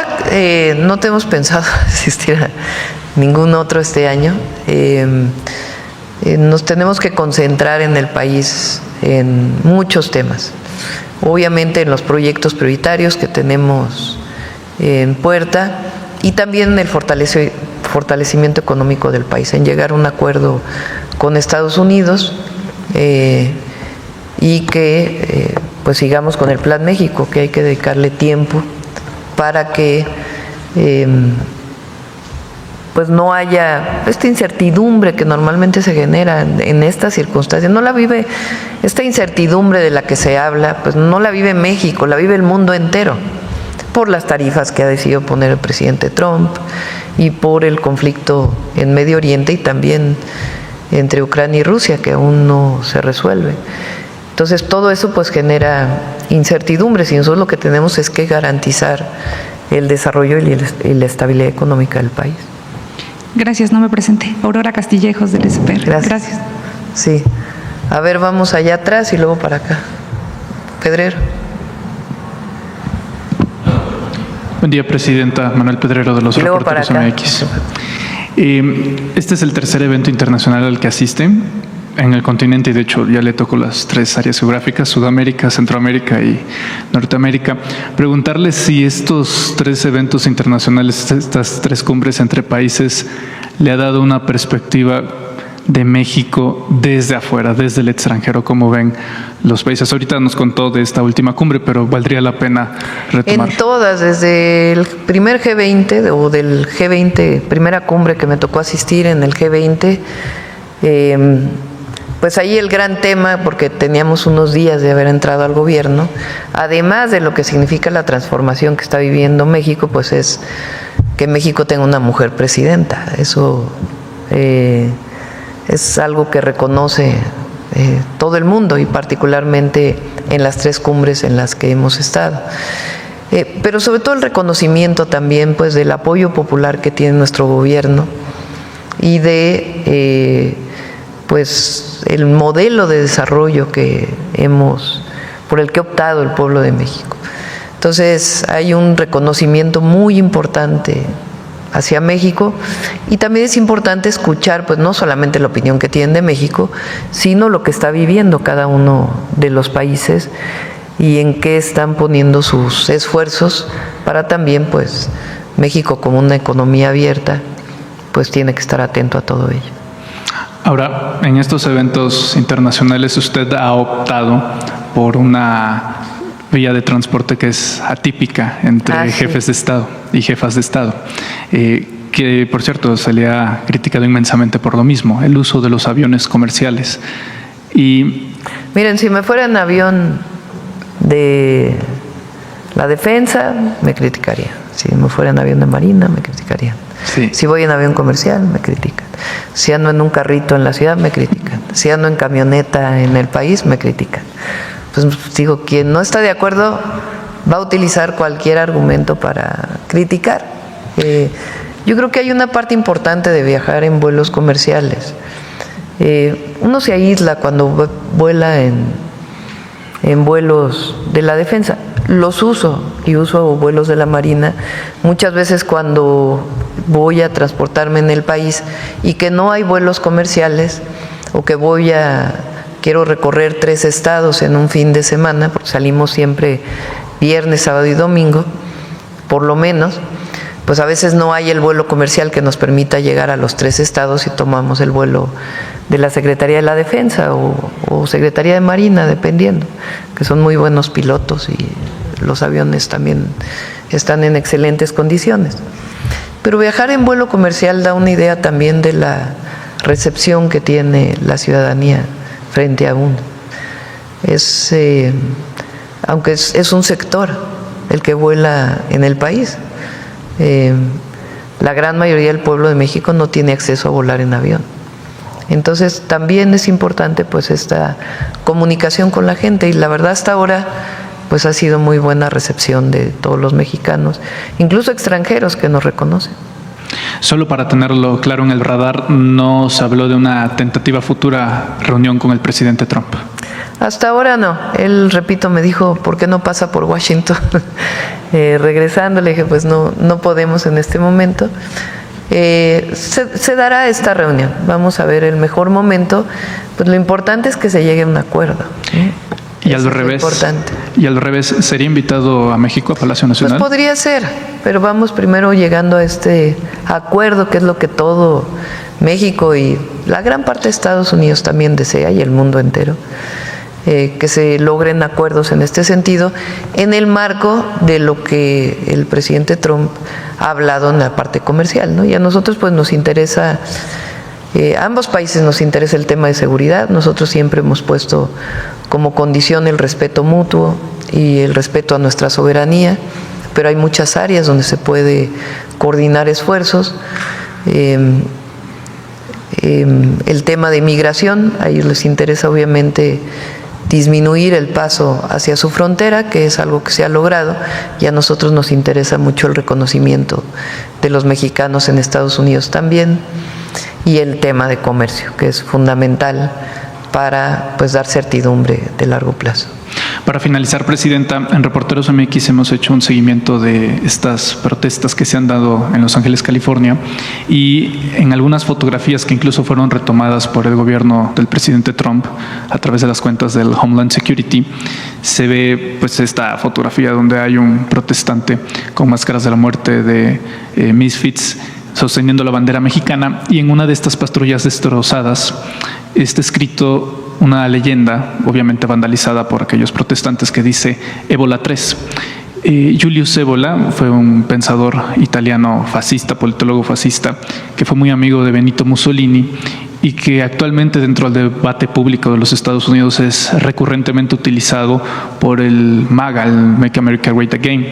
no tenemos pensado asistir a ningún otro este año. Nos tenemos que concentrar en el país en muchos temas. Obviamente en los proyectos prioritarios que tenemos en puerta, y también en el fortalecimiento económico del país, en llegar a un acuerdo con Estados Unidos y que pues sigamos con el Plan México, que hay que dedicarle tiempo para que pues no haya esta incertidumbre que normalmente se genera en estas circunstancias. No la vive, esta incertidumbre de la que se habla, pues no la vive México, la vive el mundo entero, por las tarifas que ha decidido poner el presidente Trump y por el conflicto en Medio Oriente y también entre Ucrania y Rusia, que aún no se resuelve. Entonces todo eso pues genera incertidumbres, y nosotros lo que tenemos es que garantizar el desarrollo y la estabilidad económica del país. Gracias, no me presenté. Aurora Castillejos del SPR. Gracias. Sí. A ver, vamos allá atrás y luego para acá. Pedrero. Buen día, Presidenta. Manuel Pedrero, de los Reporteros MX. Este es el tercer evento internacional al que asisten en el continente, y de hecho ya le tocó las 3 áreas geográficas: Sudamérica, Centroamérica y Norteamérica. Preguntarle si estos 3 eventos internacionales, estas 3 cumbres entre países, le ha dado una perspectiva de México desde afuera, desde el extranjero? ¿Cómo ven los países? Ahorita nos contó de esta última cumbre, pero valdría la pena retomar. En todas, desde el primer G20 o del G20, primera cumbre que me tocó asistir en el G20, pues ahí el gran tema, porque teníamos unos días de haber entrado al gobierno, además de lo que significa la transformación que está viviendo México, pues es que México tenga una mujer presidenta. Eso es algo que reconoce todo el mundo y particularmente en las 3 cumbres en las que hemos estado. Pero sobre todo el reconocimiento también pues del apoyo popular que tiene nuestro gobierno y de pues el modelo de desarrollo por el que ha optado el pueblo de México. Entonces hay un reconocimiento muy importante hacia México y también es importante escuchar pues no solamente la opinión que tienen de México, sino lo que está viviendo cada uno de los países y en qué están poniendo sus esfuerzos para también pues México como una economía abierta pues tiene que estar atento a todo ello. Ahora, en estos eventos internacionales usted ha optado por una vía de transporte que es atípica entre jefes de Estado y jefas de Estado, que por cierto se le ha criticado inmensamente por lo mismo, el uso de los aviones comerciales. Y miren, si me fuera en avión de la defensa, me criticarían. Si me fuera en avión de marina, me criticarían. sí. Si voy en avión comercial, me critican. Si ando en un carrito en la ciudad, me critican. Si ando en camioneta en el país, me critican. Pues digo, quien no está de acuerdo va a utilizar cualquier argumento para criticar. Yo creo que hay una parte importante de viajar en vuelos comerciales. Uno se aísla cuando vuela en vuelos de la defensa. Los uso y uso vuelos de la Marina muchas veces cuando voy a transportarme en el país y que no hay vuelos comerciales o que quiero recorrer 3 estados en un fin de semana, porque salimos siempre viernes, sábado y domingo, por lo menos, pues a veces no hay el vuelo comercial que nos permita llegar a los 3 estados y tomamos el vuelo de la Secretaría de la Defensa o Secretaría de Marina, dependiendo, que son muy buenos pilotos y los aviones también están en excelentes condiciones. Pero viajar en vuelo comercial da una idea también de la recepción que tiene la ciudadanía frente a uno. Aunque es un sector el que vuela en el país, la gran mayoría del pueblo de México no tiene acceso a volar en avión. Entonces también es importante pues esta comunicación con la gente y la verdad hasta ahora pues ha sido muy buena recepción de todos los mexicanos, incluso extranjeros que nos reconocen. Solo para tenerlo claro en el radar, no se habló de una tentativa futura reunión con el presidente Trump. Hasta ahora no. Él, repito, me dijo, ¿por qué no pasa por Washington? Regresando, le dije, pues no podemos en este momento. Se dará esta reunión. Vamos a ver el mejor momento. Pues lo importante es que se llegue a un acuerdo. Y al revés, ¿sería invitado a México, a Palacio Nacional? Pues podría ser, pero vamos primero llegando a este acuerdo, que es lo que todo México y la gran parte de Estados Unidos también desea, y el mundo entero, que se logren acuerdos en este sentido, en el marco de lo que el presidente Trump ha hablado en la parte comercial, ¿no? Y a nosotros pues nos interesa, a ambos países nos interesa el tema de seguridad. Nosotros siempre hemos puesto como condición el respeto mutuo y el respeto a nuestra soberanía, pero hay muchas áreas donde se puede coordinar esfuerzos. El tema de migración, a ellos les interesa obviamente disminuir el paso hacia su frontera, que es algo que se ha logrado, y a nosotros nos interesa mucho el reconocimiento de los mexicanos en Estados Unidos también, y el tema de comercio, que es fundamental para pues dar certidumbre de largo plazo. Para finalizar, Presidenta, en Reporteros MX hemos hecho un seguimiento de estas protestas que se han dado en Los Ángeles, California, y en algunas fotografías que incluso fueron retomadas por el gobierno del presidente Trump a través de las cuentas del Homeland Security, se ve pues esta fotografía donde hay un protestante con máscaras de la muerte de Misfits sosteniendo la bandera mexicana, y en una de estas patrullas destrozadas está escrito una leyenda, obviamente vandalizada por aquellos protestantes, que dice Ébola 3. Julius Evola fue un pensador italiano fascista, politólogo fascista, que fue muy amigo de Benito Mussolini y que actualmente dentro del debate público de los Estados Unidos es recurrentemente utilizado por el MAGA, el Make America Great Again.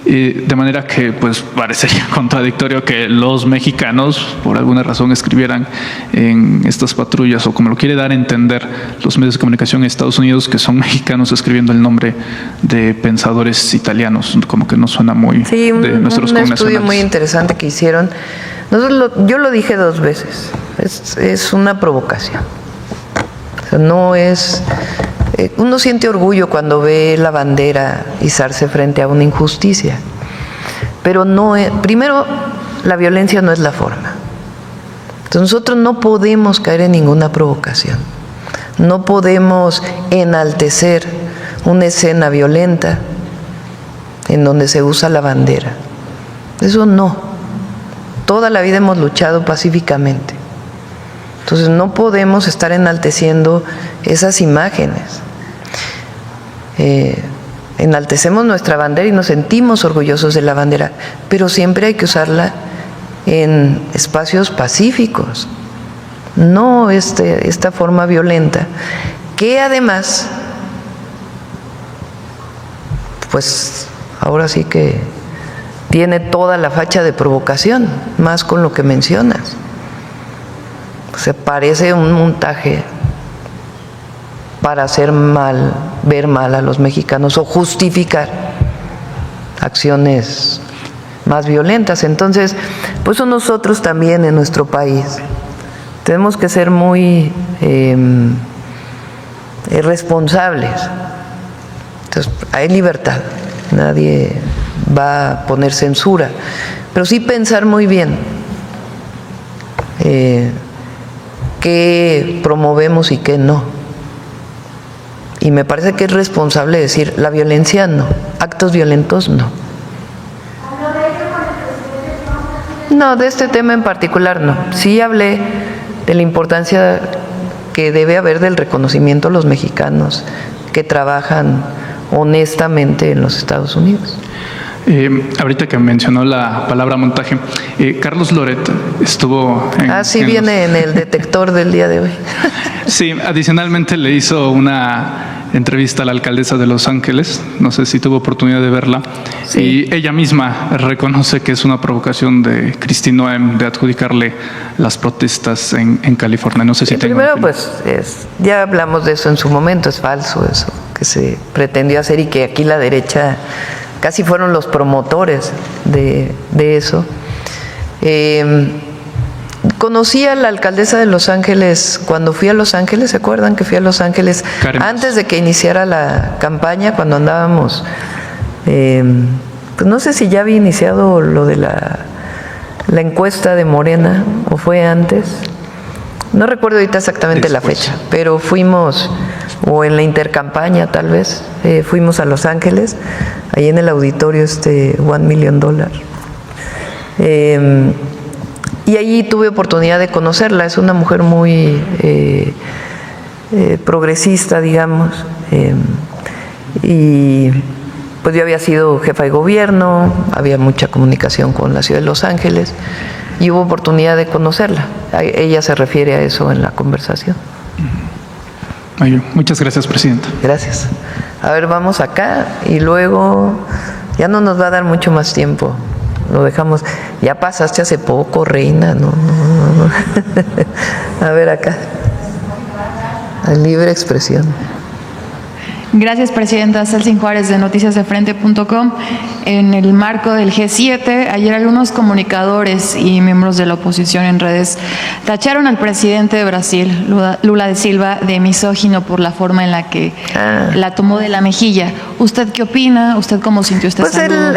De manera que pues parecería contradictorio que los mexicanos por alguna razón escribieran en estas patrullas, o como lo quiere dar a entender los medios de comunicación en Estados Unidos, que son mexicanos escribiendo el nombre de pensadores italianos, como que no suena muy sí, de nuestros un estudio muy interesante que hicieron. Yo lo dije 2 veces, es una provocación. O sea, no es... Uno siente orgullo cuando ve la bandera izarse frente a una injusticia, pero no es, primero, la violencia no es la forma. Entonces nosotros no podemos caer en ninguna provocación, no podemos enaltecer una escena violenta en donde se usa la bandera. Eso no. Toda la vida hemos luchado pacíficamente. Entonces no podemos estar enalteciendo esas imágenes. Enaltecemos nuestra bandera y nos sentimos orgullosos de la bandera, pero siempre hay que usarla en espacios pacíficos, no esta forma violenta, que además, pues ahora sí que tiene toda la facha de provocación, más con lo que mencionas. Se parece un montaje para hacer mal, ver mal a los mexicanos o justificar acciones más violentas. Entonces, pues nosotros también en nuestro país tenemos que ser muy responsables. Entonces, hay libertad, nadie va a poner censura, pero sí pensar muy bien qué promovemos y qué no. Y me parece que es responsable decir, la violencia no, actos violentos no. No, de este tema en particular no. Sí hablé de la importancia que debe haber del reconocimiento a los mexicanos que trabajan honestamente en los Estados Unidos. Ahorita que mencionó la palabra montaje, Carlos Loret estuvo viene en el detector del día de hoy. Sí, adicionalmente le hizo una entrevista a la alcaldesa de Los Ángeles, no sé si tuvo oportunidad de verla, sí. Y ella misma reconoce que es una provocación de Kristi Noem de adjudicarle las protestas en California. No sé si tengo... Primero, pues, ya hablamos de eso en su momento, es falso eso que se pretendió hacer y que aquí la derecha casi fueron los promotores de eso. Conocí a la alcaldesa de Los Ángeles cuando fui a Los Ángeles, ¿se acuerdan que fui a Los Ángeles antes de que iniciara la campaña, cuando andábamos, pues no sé si ya había iniciado lo de la encuesta de Morena o fue antes, no recuerdo ahorita exactamente la fecha, pero fuimos, o en la intercampaña tal vez, fuimos a Los Ángeles, ahí en el auditorio $1 Million. Y allí tuve oportunidad de conocerla, es una mujer muy progresista, digamos, y pues yo había sido jefa de gobierno, había mucha comunicación con la ciudad de Los Ángeles y hubo oportunidad de conocerla. Ella se refiere a eso en la conversación. Muchas gracias, Presidenta. Gracias. A ver, vamos acá y luego ya no nos va a dar mucho más tiempo. Lo dejamos. Ya pasaste hace poco, reina. No. A ver acá. La libre expresión. Gracias, Presidenta. Celsin Juárez, de noticiasdefrente.com. En el marco del G7, ayer algunos comunicadores y miembros de la oposición en redes tacharon al presidente de Brasil, Lula da Silva, de misógino por la forma en la que la tomó de la mejilla. ¿Usted qué opina? ¿Usted cómo sintió este saludo?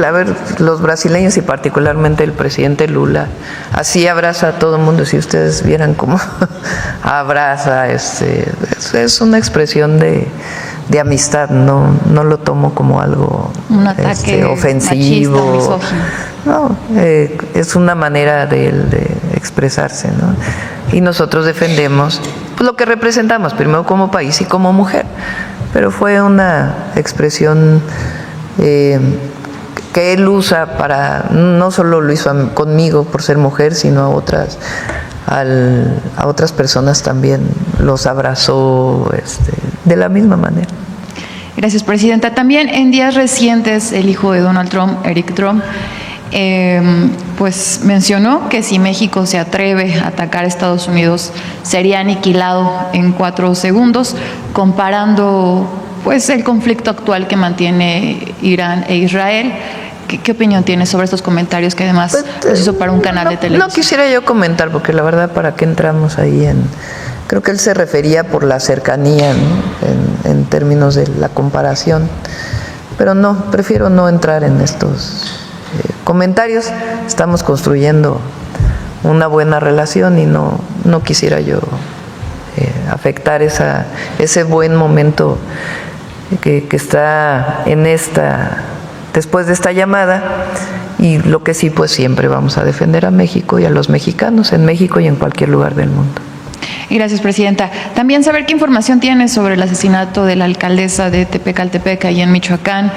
A ver, los brasileños y particularmente el presidente Lula, así abraza a todo el mundo. Si ustedes vieran cómo abraza, es una expresión de de amistad, no lo tomo como algo un ataque ofensivo. Machista, misógino. No, es una manera de expresarse, ¿no? Y nosotros defendemos pues, lo que representamos, primero como país y como mujer. Pero fue una expresión que él usa para, no solo lo hizo conmigo por ser mujer, sino a otras personas también los abrazó de la misma manera. Gracias, Presidenta. También en días recientes, el hijo de Donald Trump, Eric Trump, pues mencionó que si México se atreve a atacar a Estados Unidos, sería aniquilado en 4 segundos, comparando pues el conflicto actual que mantiene Irán e Israel. ¿Qué opinión tiene sobre estos comentarios que además los hizo para un canal de televisión? No quisiera yo comentar, porque la verdad, ¿para qué entramos ahí en...? Creo que él se refería por la cercanía, ¿no? en términos de la comparación. Pero no, prefiero no entrar en estos comentarios. Estamos construyendo una buena relación y no quisiera yo afectar ese buen momento que está después de esta llamada. Y lo que sí, pues siempre vamos a defender a México y a los mexicanos en México y en cualquier lugar del mundo. Gracias, Presidenta. También saber qué información tiene sobre el asesinato de la alcaldesa de Tepecaltepec, ahí en Michoacán,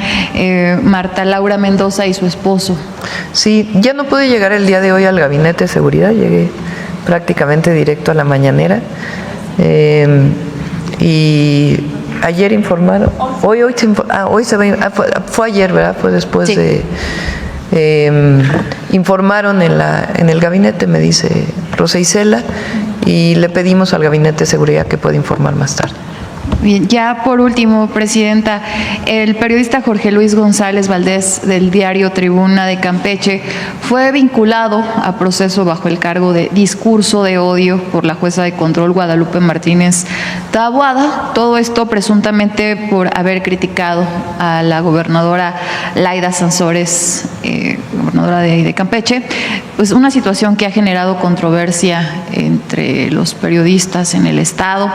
Marta Laura Mendoza, y su esposo. Sí, ya no pude llegar el día de hoy al gabinete de seguridad, llegué prácticamente directo a la mañanera. Y ayer informaron, fue ayer, ¿verdad? Fue después sí. Informaron en el gabinete, me dice Rosa Isela, y le pedimos al Gabinete de Seguridad que pueda informar más tarde. Bien, ya por último, Presidenta, el periodista Jorge Luis González Valdés del diario Tribuna de Campeche fue vinculado a proceso bajo el cargo de discurso de odio por la jueza de control Guadalupe Martínez Taboada. Todo esto presuntamente por haber criticado a la gobernadora Laida Sansores, gobernadora de Campeche. Pues una situación que ha generado controversia entre los periodistas en el estado.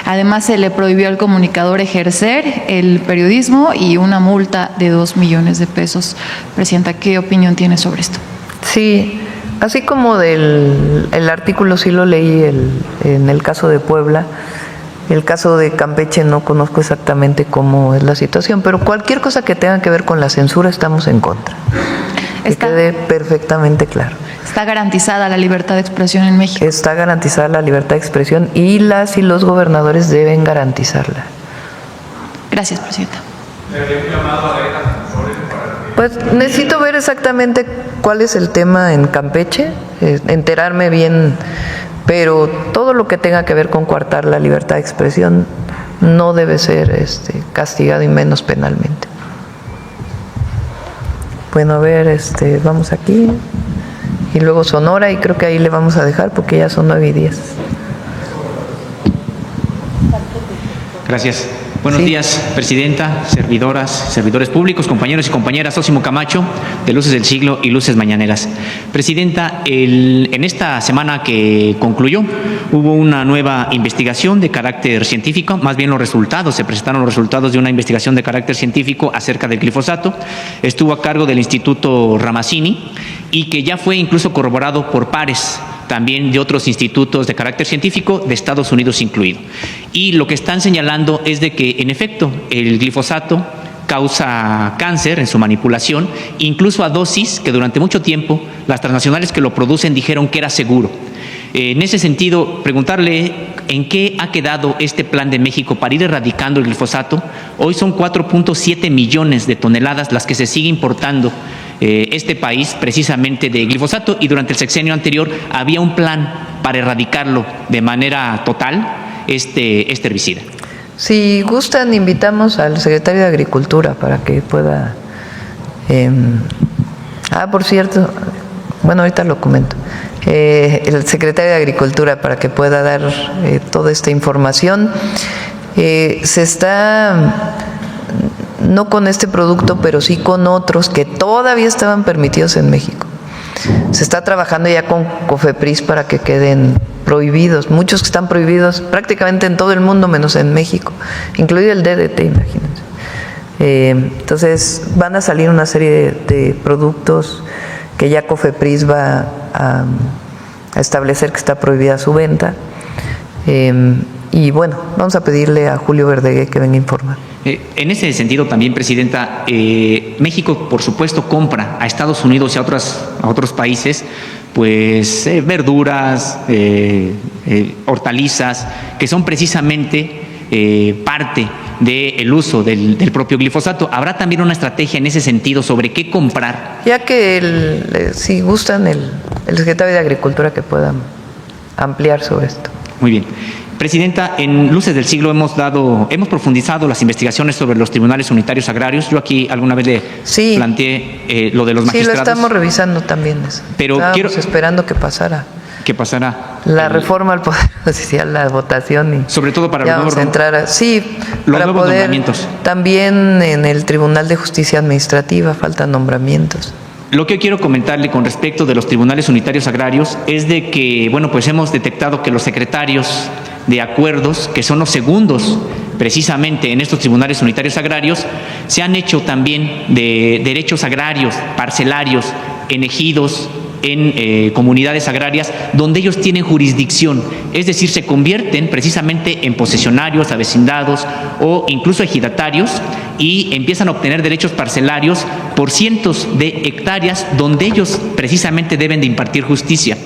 Además, se le prohibió al comunicador ejercer el periodismo y una multa de 2 millones de pesos. Presidenta, ¿qué opinión tiene sobre esto? Sí, así como el artículo sí lo leí en el caso de Puebla. El caso de Campeche no conozco exactamente cómo es la situación, pero cualquier cosa que tenga que ver con la censura estamos en contra. Que quede perfectamente claro. ¿Está garantizada la libertad de expresión en México? Está garantizada la libertad de expresión y las y los gobernadores deben garantizarla. Gracias, Presidenta. Pues necesito ver exactamente cuál es el tema en Campeche, enterarme bien, pero todo lo que tenga que ver con coartar la libertad de expresión no debe ser castigado y menos penalmente. Bueno, a ver, vamos aquí y luego Sonora, y creo que ahí le vamos a dejar porque ya son 9:10. Gracias. Buenos días, Presidenta, servidoras, servidores públicos, compañeros y compañeras. Sósimo Camacho, de Luces del Siglo y Luces Mañaneras. Presidenta, en esta semana que concluyó, hubo una nueva investigación de carácter científico, más bien se presentaron los resultados de una investigación de carácter científico acerca del glifosato. Estuvo a cargo del Instituto Ramazzini y que ya fue incluso corroborado por pares también de otros institutos de carácter científico, de Estados Unidos incluido. Y lo que están señalando es de que, en efecto, el glifosato causa cáncer en su manipulación, incluso a dosis que durante mucho tiempo las transnacionales que lo producen dijeron que era seguro. En ese sentido, preguntarle en qué ha quedado este plan de México para ir erradicando el glifosato. Hoy son 4.7 millones de toneladas las que se sigue importando este país precisamente de glifosato, y durante el sexenio anterior había un plan para erradicarlo de manera total, este herbicida. Si gustan, invitamos al secretario de Agricultura para que pueda... por cierto, bueno, ahorita lo comento. El secretario de Agricultura para que pueda dar toda esta información. Se está... no con este producto, pero sí con otros que todavía estaban permitidos en México. Se está trabajando ya con COFEPRIS para que queden prohibidos, muchos que están prohibidos prácticamente en todo el mundo menos en México, incluido el DDT, imagínense. Entonces van a salir una serie de productos que ya COFEPRIS va a establecer que está prohibida su venta. Y bueno, vamos a pedirle a Julio Verdeguer que venga a informar. En ese sentido también, Presidenta, México, por supuesto, compra a Estados Unidos y a otros países, pues verduras, hortalizas, que son precisamente parte del uso del propio glifosato. ¿Habrá también una estrategia en ese sentido sobre qué comprar? Ya que si gustan el secretario de Agricultura que pueda ampliar sobre esto. Muy bien. Presidenta, en Luces del Siglo hemos profundizado las investigaciones sobre los tribunales unitarios agrarios. Yo aquí alguna vez le planteé lo de los magistrados. Sí, lo estamos revisando también eso. Pero estábamos esperando que pasara. ¿Qué pasará? La reforma al Poder Judicial, la votación. Y sobre todo para los nuevos para poder nombramientos. También en el Tribunal de Justicia Administrativa faltan nombramientos. Lo que quiero comentarle con respecto de los tribunales unitarios agrarios es de que, bueno, pues hemos detectado que los secretarios de acuerdos, que son los segundos precisamente en estos tribunales unitarios agrarios, se han hecho también de derechos agrarios, parcelarios, en ejidos, en comunidades agrarias donde ellos tienen jurisdicción, es decir, se convierten precisamente en posesionarios, avecindados o incluso ejidatarios y empiezan a obtener derechos parcelarios por cientos de hectáreas donde ellos precisamente deben de impartir justicia.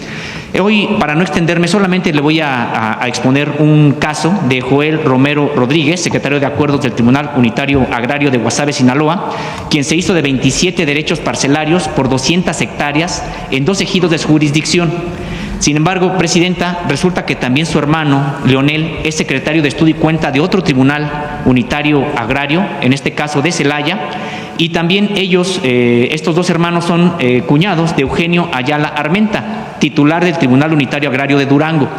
Hoy, para no extenderme, solamente le voy a exponer un caso de Joel Romero Rodríguez, secretario de Acuerdos del Tribunal Unitario Agrario de Guasave, Sinaloa, quien se hizo de 27 derechos parcelarios por 200 hectáreas en 2 ejidos de su jurisdicción. Sin embargo, Presidenta, resulta que también su hermano, Leonel, es secretario de Estudio y Cuenta de otro tribunal unitario agrario, en este caso de Celaya, y también ellos, estos 2 hermanos, son cuñados de Eugenio Ayala Armenta, titular del Tribunal Unitario Agrario de Durango.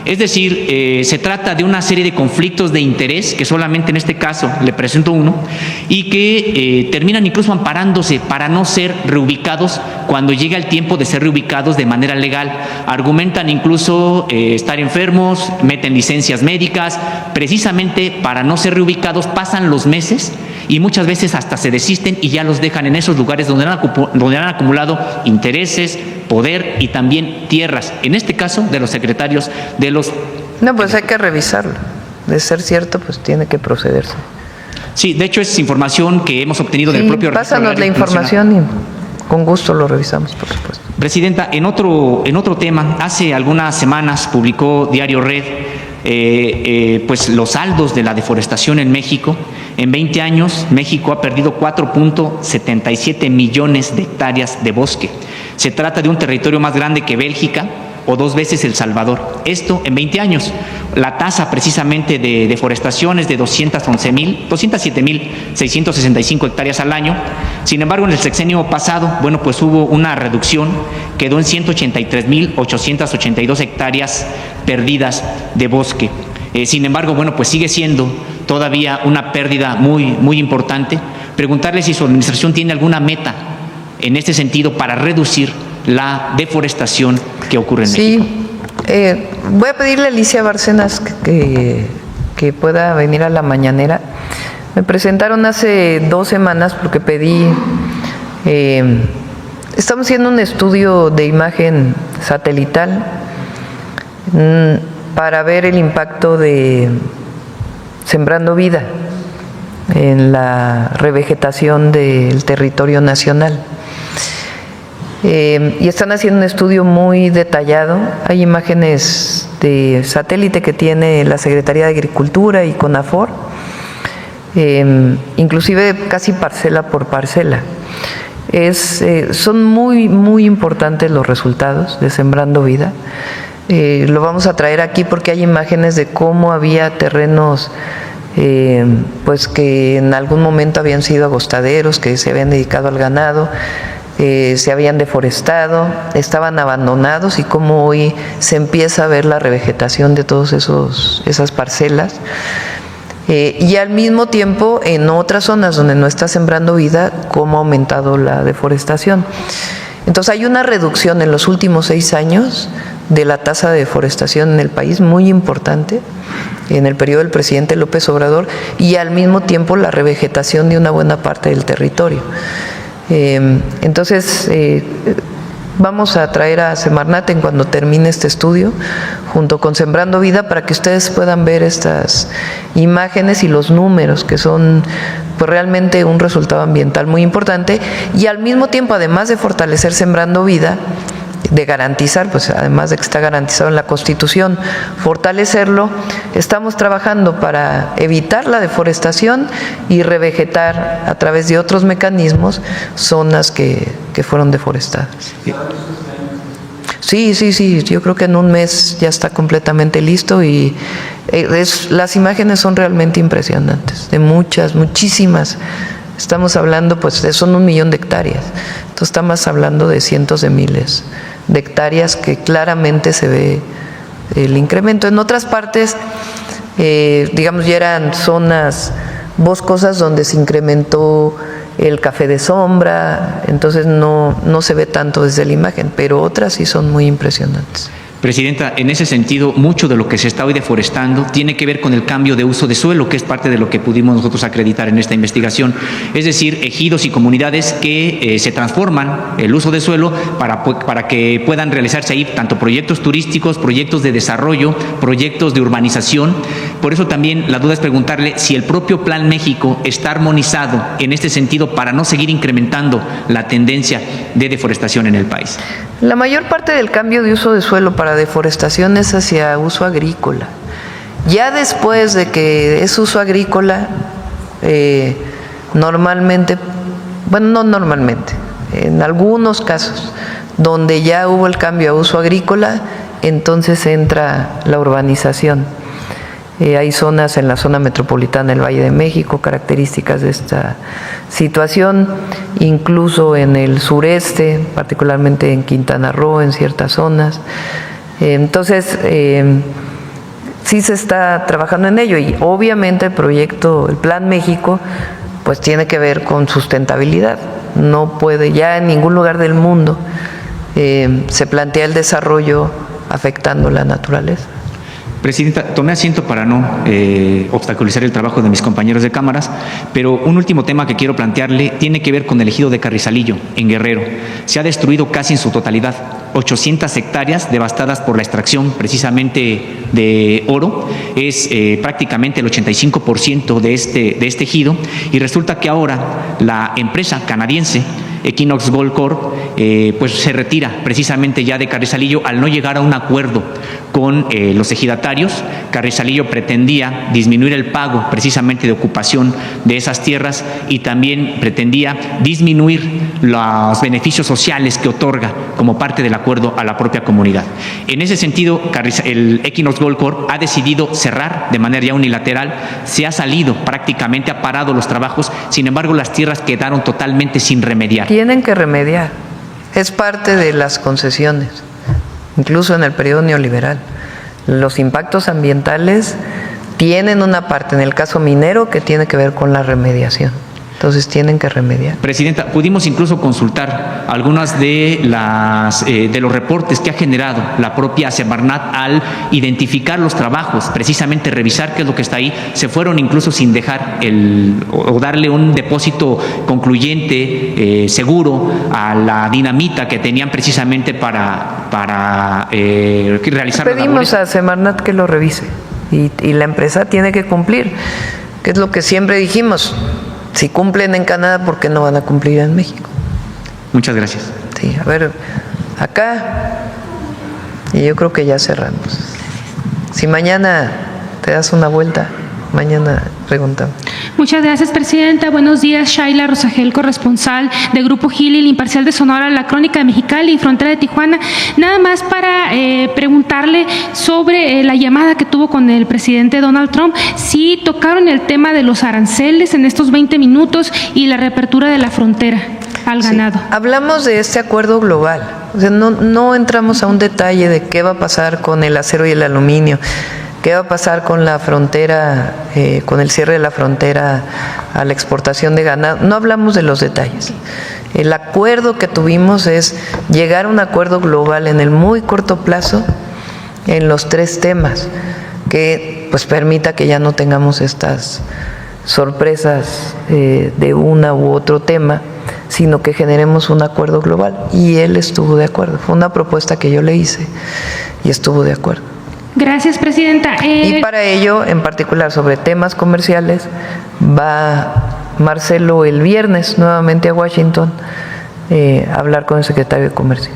Es decir, se trata de una serie de conflictos de interés, que solamente en este caso le presento uno, y que terminan incluso amparándose para no ser reubicados cuando llega el tiempo de ser reubicados de manera legal. Argumentan incluso estar enfermos, meten licencias médicas, precisamente para no ser reubicados pasan los meses y muchas veces hasta se desisten y ya los dejan en esos lugares donde han acumulado intereses, poder y también tierras, en este caso de los secretarios de los... No, pues hay que revisarlo. De ser cierto, pues tiene que procederse. Sí, de hecho es información que hemos obtenido del propio registro agrario. Pásanos la información y con gusto lo revisamos, por supuesto. Presidenta, en otro tema, hace algunas semanas publicó Diario Red pues los saldos de la deforestación en México. En 20 años, México ha perdido 4.77 millones de hectáreas de bosque. Se trata de un territorio más grande que Bélgica o 2 veces El Salvador. Esto en 20 años. La tasa precisamente de deforestación es de 207.665 hectáreas al año. Sin embargo, en el sexenio pasado, bueno, pues hubo una reducción, quedó en 183.882 hectáreas perdidas de bosque. Sin embargo, bueno, pues sigue siendo todavía una pérdida muy importante. Preguntarle si su administración tiene alguna meta en este sentido para reducir la deforestación que ocurre en México. Voy a pedirle a Alicia Bárcenas que pueda venir a la mañanera. Me presentaron hace 2 semanas porque pedí, estamos haciendo un estudio de imagen satelital para ver el impacto de Sembrando Vida en la revegetación del territorio nacional. Y están haciendo un estudio muy detallado. Hay imágenes de satélite que tiene la Secretaría de Agricultura y CONAFOR, inclusive casi parcela por parcela. Son muy importantes los resultados de Sembrando Vida. Lo vamos a traer aquí porque hay imágenes de cómo había terrenos pues que en algún momento habían sido agostaderos, que se habían dedicado al ganado, se habían deforestado, estaban abandonados y cómo hoy se empieza a ver la revegetación de todas esas parcelas. Y al mismo tiempo en otras zonas donde no está sembrando vida, cómo ha aumentado la deforestación. Entonces hay una reducción en los últimos 6 años de la tasa de deforestación en el país, muy importante, en el periodo del presidente López Obrador, y al mismo tiempo la revegetación de una buena parte del territorio. Entonces, vamos a traer a Semarnat en cuando termine este estudio, junto con Sembrando Vida, para que ustedes puedan ver estas imágenes y los números, que son pues realmente un resultado ambiental muy importante, y al mismo tiempo, además de fortalecer Sembrando Vida, de garantizar, pues además de que está garantizado en la Constitución, fortalecerlo, estamos trabajando para evitar la deforestación y revegetar a través de otros mecanismos zonas que fueron deforestadas. Sí, yo creo que en un mes ya está completamente listo y las imágenes son realmente impresionantes, de muchísimas. Estamos hablando, pues son 1 millón de hectáreas, entonces estamos hablando de cientos de miles de hectáreas que claramente se ve el incremento. En otras partes, digamos, ya eran zonas boscosas donde se incrementó el café de sombra, entonces no se ve tanto desde la imagen, pero otras sí son muy impresionantes. Presidenta, en ese sentido, mucho de lo que se está hoy deforestando tiene que ver con el cambio de uso de suelo, que es parte de lo que pudimos nosotros acreditar en esta investigación. Es decir, ejidos y comunidades que se transforman el uso de suelo para que puedan realizarse ahí tanto proyectos turísticos, proyectos de desarrollo, proyectos de urbanización. Por eso también la duda es preguntarle si el propio Plan México está armonizado en este sentido para no seguir incrementando la tendencia de deforestación en el país. La mayor parte del cambio de uso de suelo para deforestación es hacia uso agrícola. Ya después de que es uso agrícola, normalmente, bueno, no normalmente, en algunos casos, donde ya hubo el cambio a uso agrícola, entonces entra la urbanización. Hay zonas en la zona metropolitana del Valle de México, características de esta situación, incluso en el sureste, particularmente en Quintana Roo, en ciertas zonas. Entonces, sí se está trabajando en ello y obviamente el Plan México, pues tiene que ver con sustentabilidad. No puede, ya en ningún lugar del mundo se plantea el desarrollo afectando la naturaleza. Presidenta, tomé asiento para no obstaculizar el trabajo de mis compañeros de cámaras, pero un último tema que quiero plantearle tiene que ver con el ejido de Carrizalillo, en Guerrero. Se ha destruido casi en su totalidad, 800 hectáreas devastadas por la extracción precisamente de oro. Es prácticamente el 85% de este ejido, y resulta que ahora la empresa canadiense Equinox Gold Corp pues se retira precisamente ya de Carrizalillo al no llegar a un acuerdo con los ejidatarios. Carrizalillo pretendía disminuir el pago precisamente de ocupación de esas tierras y también pretendía disminuir los beneficios sociales que otorga como parte del acuerdo a la propia comunidad. En ese sentido, el Equinox Gold Corp ha decidido cerrar de manera ya unilateral, se ha salido prácticamente, ha parado los trabajos, sin embargo las tierras quedaron totalmente sin remediar. Tienen que remediar, es parte de las concesiones, incluso en el periodo neoliberal. Los impactos ambientales tienen una parte, en el caso minero, que tiene que ver con la remediación. Entonces tienen que remediar. Presidenta, pudimos incluso consultar algunas de los reportes que ha generado la propia Semarnat al identificar los trabajos, precisamente revisar qué es lo que está ahí. Se fueron incluso sin dejar o darle un depósito concluyente, seguro, a la dinamita que tenían precisamente para realizar las labores. Pedimos a Semarnat que lo revise y la empresa tiene que cumplir, que es lo que siempre dijimos. Si cumplen en Canadá, ¿por qué no van a cumplir en México? Muchas gracias. Sí, a ver, acá, y yo creo que ya cerramos. Si mañana te das una vuelta, mañana preguntamos. Muchas gracias, Presidenta. Buenos días, Shaila Rosagel, corresponsal de Grupo Gili, el Imparcial de Sonora, La Crónica de Mexicali y Frontera de Tijuana. Nada más para preguntarle sobre la llamada que tuvo con el presidente Donald Trump, si tocaron el tema de los aranceles en estos 20 minutos y la reapertura de la frontera al ganado. Sí, hablamos de este acuerdo global, o sea, no entramos a un detalle de qué va a pasar con el acero y el aluminio. ¿Qué va a pasar con la frontera, con el cierre de la frontera a la exportación de ganado? No hablamos de los detalles. El acuerdo que tuvimos es llegar a un acuerdo global en el muy corto plazo en los 3 temas, que pues permita que ya no tengamos estas sorpresas de una u otro tema, sino que generemos un acuerdo global. Y él estuvo de acuerdo. Fue una propuesta que yo le hice y estuvo de acuerdo. Gracias, presidenta. Y para ello, en particular sobre temas comerciales, va Marcelo el viernes nuevamente a Washington a hablar con el secretario de Comercio.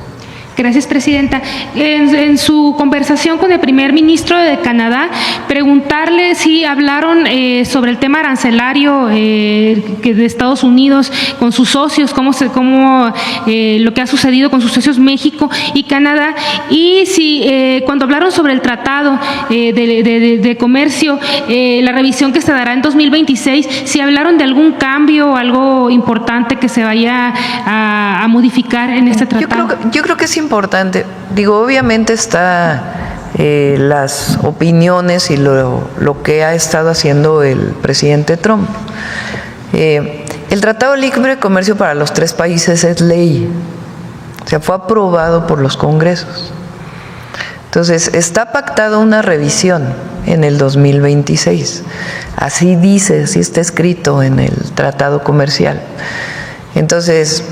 Gracias, presidenta. En su conversación con el primer ministro de Canadá, preguntarle si hablaron sobre el tema arancelario que de Estados Unidos con sus socios, cómo lo que ha sucedido con sus socios México y Canadá, y si cuando hablaron sobre el tratado de comercio, la revisión que se dará en 2026, si hablaron de algún cambio, algo importante que se vaya a modificar en este tratado. Yo creo que es importante. Digo, obviamente está las opiniones y lo que ha estado haciendo el presidente Trump. El Tratado de Libre Comercio para los 3 países es ley. O sea, fue aprobado por los congresos. Entonces, está pactada una revisión en el 2026. Así dice, así está escrito en el Tratado Comercial. Entonces,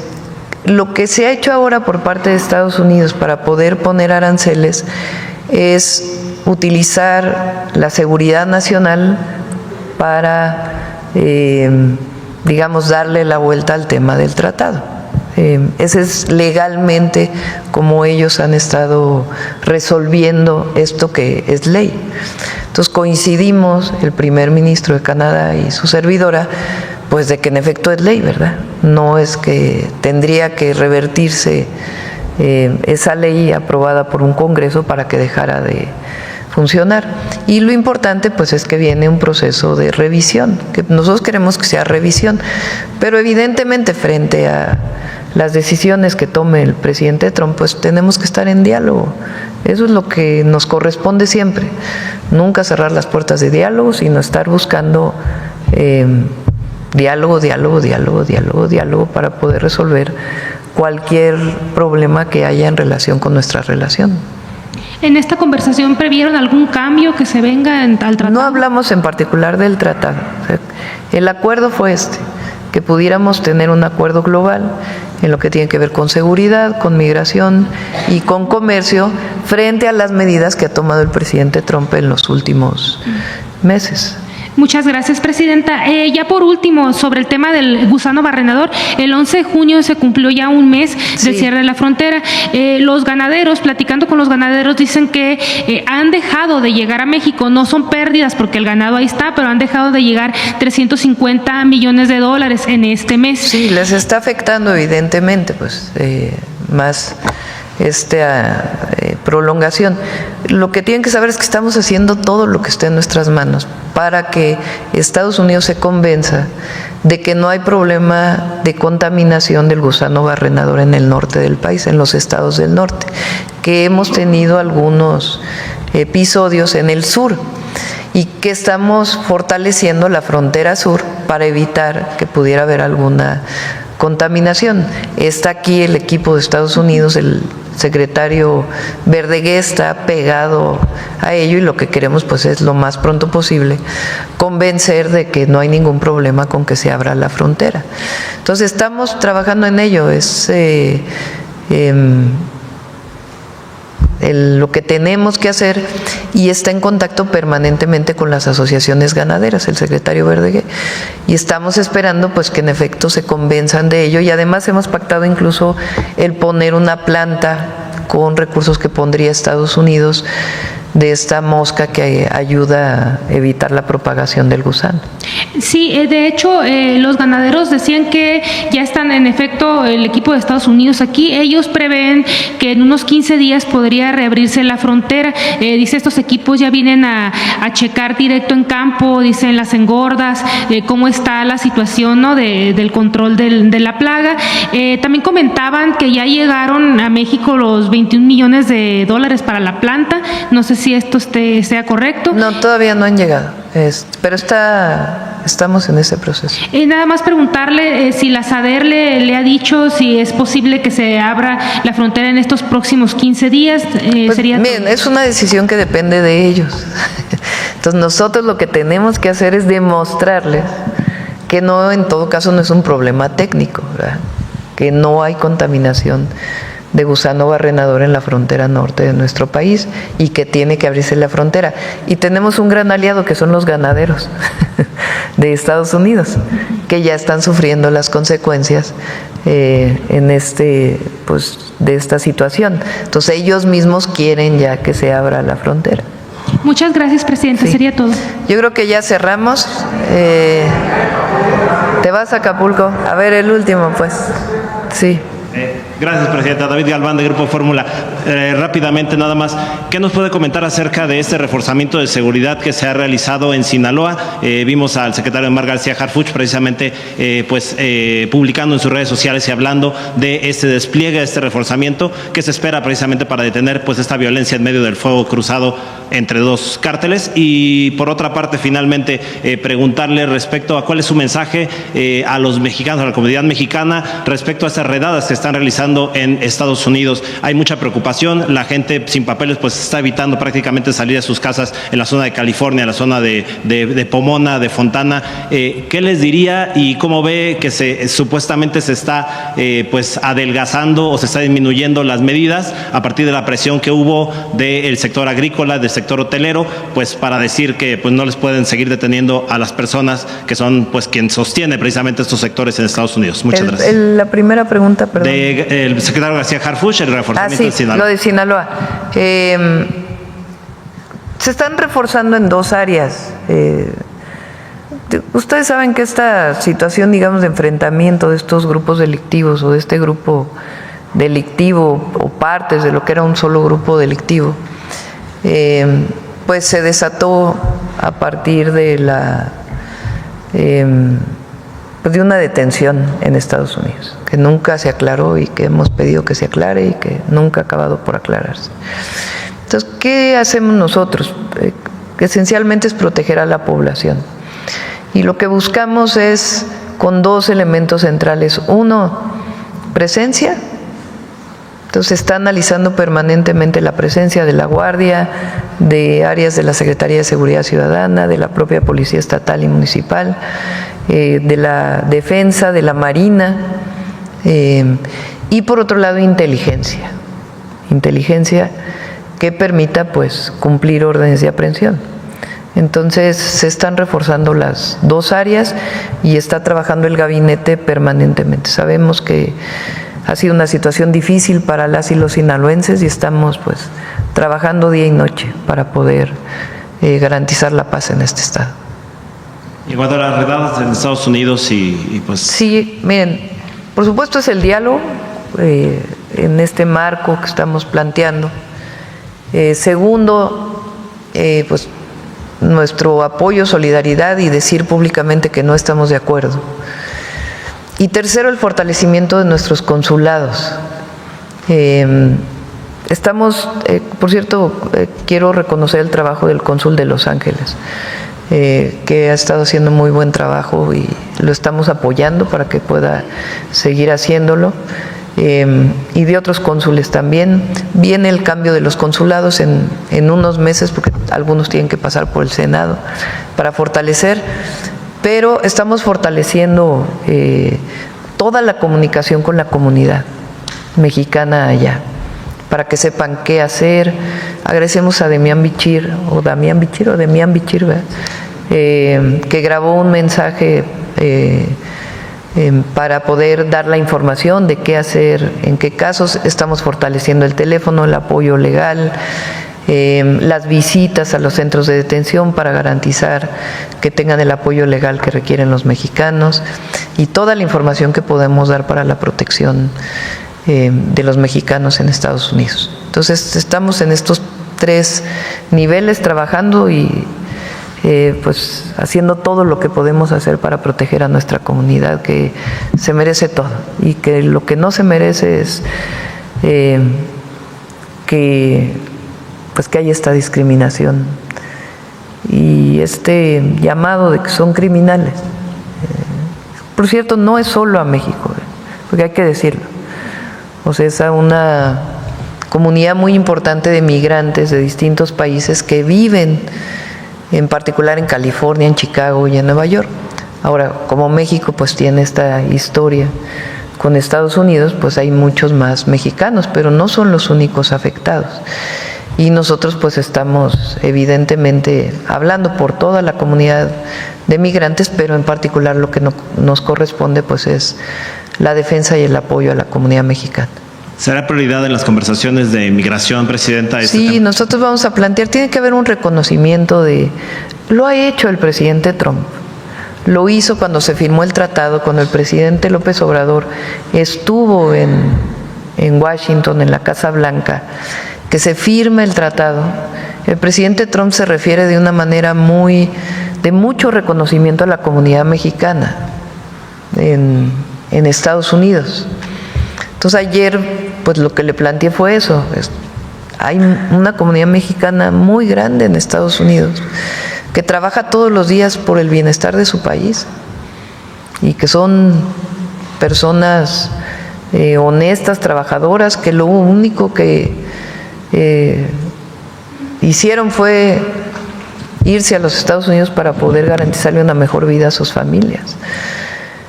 lo que se ha hecho ahora por parte de Estados Unidos para poder poner aranceles es utilizar la seguridad nacional para, digamos, darle la vuelta al tema del tratado. Ese es legalmente como ellos han estado resolviendo esto que es ley. Entonces coincidimos, el primer ministro de Canadá y su servidora, pues de que en efecto es ley, ¿verdad? No es que tendría que revertirse esa ley aprobada por un Congreso para que dejara de funcionar. Y lo importante pues es que viene un proceso de revisión, que nosotros queremos que sea revisión, pero evidentemente frente a las decisiones que tome el presidente Trump, pues tenemos que estar en diálogo. Eso es lo que nos corresponde siempre, nunca cerrar las puertas de diálogo, sino estar buscando diálogo para poder resolver cualquier problema que haya en relación con nuestra relación. ¿En esta conversación previeron algún cambio que se venga al tratado? No hablamos en particular del tratado. O sea, el acuerdo fue que pudiéramos tener un acuerdo global en lo que tiene que ver con seguridad, con migración y con comercio frente a las medidas que ha tomado el presidente Trump en los últimos meses. Muchas gracias, presidenta. Ya por último, sobre el tema del gusano barrenador, el 11 de junio se cumplió ya un mes del cierre de la frontera. Los ganaderos, platicando con los ganaderos, dicen que han dejado de llegar a México. No son pérdidas porque el ganado ahí está, pero han dejado de llegar 350 millones de dólares en este mes. Sí, les está afectando evidentemente, pues, más esta prolongación. Lo que tienen que saber es que estamos haciendo todo lo que esté en nuestras manos para que Estados Unidos se convenza de que no hay problema de contaminación del gusano barrenador en el norte del país, en los estados del norte, que hemos tenido algunos episodios en el sur y que estamos fortaleciendo la frontera sur para evitar que pudiera haber alguna contaminación. Está aquí el equipo de Estados Unidos, el secretario Verdegué está pegado a ello y lo que queremos pues es lo más pronto posible convencer de que no hay ningún problema con que se abra la frontera. Entonces estamos trabajando en ello, es lo que tenemos que hacer y está en contacto permanentemente con las asociaciones ganaderas, el secretario Verdegué, y estamos esperando pues que en efecto se convenzan de ello y además hemos pactado incluso el poner una planta con recursos que pondría Estados Unidos de esta mosca que ayuda a evitar la propagación del gusano. Sí, de hecho, los ganaderos decían que ya están en efecto el equipo de Estados Unidos aquí. Ellos prevén que en unos 15 días podría reabrirse la frontera. Dice, estos equipos ya vienen a checar directo en campo, dicen las engordas, cómo está la situación, ¿no?, del control de la plaga. También comentaban que ya llegaron a México los 21 millones de dólares para la planta. No sé si esto sea correcto. No, todavía no han llegado. pero estamos en ese proceso. Nada más preguntarle si la SADER le ha dicho si es posible que se abra la frontera en estos próximos 15 días. Pues, bien, es una decisión que depende de ellos. Entonces nosotros lo que tenemos que hacer es demostrarles que no, en todo caso, no es un problema técnico, ¿verdad? Que no hay contaminación de gusano barrenador en la frontera norte de nuestro país y que tiene que abrirse la frontera. Y tenemos un gran aliado que son los ganaderos de Estados Unidos, que ya están sufriendo las consecuencias de esta situación. Entonces ellos mismos quieren ya que se abra la frontera. Muchas gracias, presidenta. Sí. Sería todo. Yo creo que ya cerramos. ¿Te vas a Acapulco? A ver, el último, pues. Sí. Gracias, presidenta. David Galván, de Grupo Fórmula. Rápidamente, nada más, ¿qué nos puede comentar acerca de este reforzamiento de seguridad que se ha realizado en Sinaloa? Vimos al secretario Omar García Harfuch precisamente publicando en sus redes sociales y hablando de este despliegue, de este reforzamiento que se espera precisamente para detener pues esta violencia en medio del fuego cruzado entre dos cárteles. Y por otra parte, finalmente, preguntarle respecto a cuál es su mensaje a los mexicanos, a la comunidad mexicana, respecto a estas redadas que están realizando en Estados Unidos. Hay mucha preocupación, la gente sin papeles pues está evitando prácticamente salir de sus casas en la zona de California, en la zona de Pomona, de Fontana. ¿Qué les diría y cómo ve que supuestamente se está pues adelgazando o se está disminuyendo las medidas a partir de la presión que hubo del sector agrícola, del sector hotelero, pues para decir que pues no les pueden seguir deteniendo a las personas que son pues quien sostiene precisamente estos sectores en Estados Unidos? Muchas gracias. La primera pregunta, perdón. El secretario García Harfuch, el reforzamiento de Sinaloa. Lo de Sinaloa. Se están reforzando en dos áreas. Ustedes saben que esta situación, digamos, de enfrentamiento de estos grupos delictivos o de este grupo delictivo o partes de lo que era un solo grupo delictivo, pues se desató a partir de de una detención en Estados Unidos, que nunca se aclaró y que hemos pedido que se aclare y que nunca ha acabado por aclararse. Entonces, ¿qué hacemos nosotros? Esencialmente es proteger a la población. Y lo que buscamos es con dos elementos centrales. Uno, presencia. Entonces se está analizando permanentemente la presencia de la Guardia, de áreas de la Secretaría de Seguridad Ciudadana, de la propia Policía Estatal y Municipal, de la Defensa, de la Marina, y por otro lado inteligencia que permita pues cumplir órdenes de aprehensión. Entonces se están reforzando las dos áreas y está trabajando el gabinete permanentemente. Sabemos que ha sido una situación difícil para las y los sinaloenses y estamos pues trabajando día y noche para poder garantizar la paz en este estado. En cuanto a las redadas en Estados Unidos y pues... Sí, miren, por supuesto es el diálogo en este marco que estamos planteando. Segundo, pues nuestro apoyo, solidaridad y decir públicamente que no estamos de acuerdo. Y tercero, el fortalecimiento de nuestros consulados. Estamos, por cierto, quiero reconocer el trabajo del cónsul de Los Ángeles, que ha estado haciendo muy buen trabajo y lo estamos apoyando para que pueda seguir haciéndolo. Y de otros cónsules también. Viene el cambio de los consulados en unos meses, porque algunos tienen que pasar por el Senado para fortalecer. Pero estamos fortaleciendo toda la comunicación con la comunidad mexicana allá, para que sepan qué hacer. Agradecemos a Demián Bichir, ¿verdad? Que grabó un mensaje para poder dar la información de qué hacer, en qué casos. Estamos fortaleciendo el teléfono, el apoyo legal, las visitas a los centros de detención para garantizar que tengan el apoyo legal que requieren los mexicanos y toda la información que podemos dar para la protección de los mexicanos en Estados Unidos. Entonces estamos en estos tres niveles trabajando y pues haciendo todo lo que podemos hacer para proteger a nuestra comunidad, que se merece todo, y que lo que no se merece es que haya esta discriminación y este llamado de que son criminales. Por cierto, no es solo a México, porque hay que decirlo. O sea, es a una comunidad muy importante de migrantes de distintos países que viven, en particular en California, en Chicago y en Nueva York. Ahora, como México pues tiene esta historia con Estados Unidos, pues hay muchos más mexicanos, pero no son los únicos afectados. Y nosotros pues estamos evidentemente hablando por toda la comunidad de migrantes, pero en particular lo que nos corresponde pues es la defensa y el apoyo a la comunidad mexicana. ¿Será prioridad en las conversaciones de migración, Presidenta? Sí, nosotros vamos a plantear, tiene que haber un reconocimiento lo ha hecho el presidente Trump, lo hizo cuando se firmó el tratado, cuando el presidente López Obrador estuvo en Washington, en la Casa Blanca, que se firme el tratado. El presidente Trump se refiere de una manera de mucho reconocimiento a la comunidad mexicana en Estados Unidos. Entonces ayer pues lo que le planteé fue eso. Hay una comunidad mexicana muy grande en Estados Unidos que trabaja todos los días por el bienestar de su país y que son personas honestas, trabajadoras, que lo único que hicieron fue irse a los Estados Unidos para poder garantizarle una mejor vida a sus familias.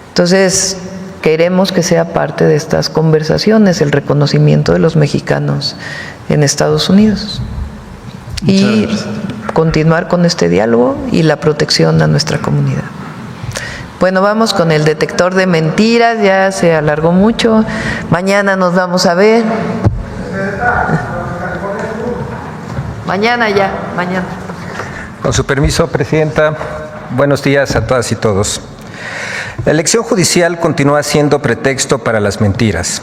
Entonces, queremos que sea parte de estas conversaciones el reconocimiento de los mexicanos en Estados Unidos y continuar con este diálogo y la protección a nuestra comunidad. Bueno, vamos con el detector de mentiras, ya se alargó mucho. Mañana nos vamos a ver. Mañana. Con su permiso, Presidenta, buenos días a todas y todos. La elección judicial continúa siendo pretexto para las mentiras.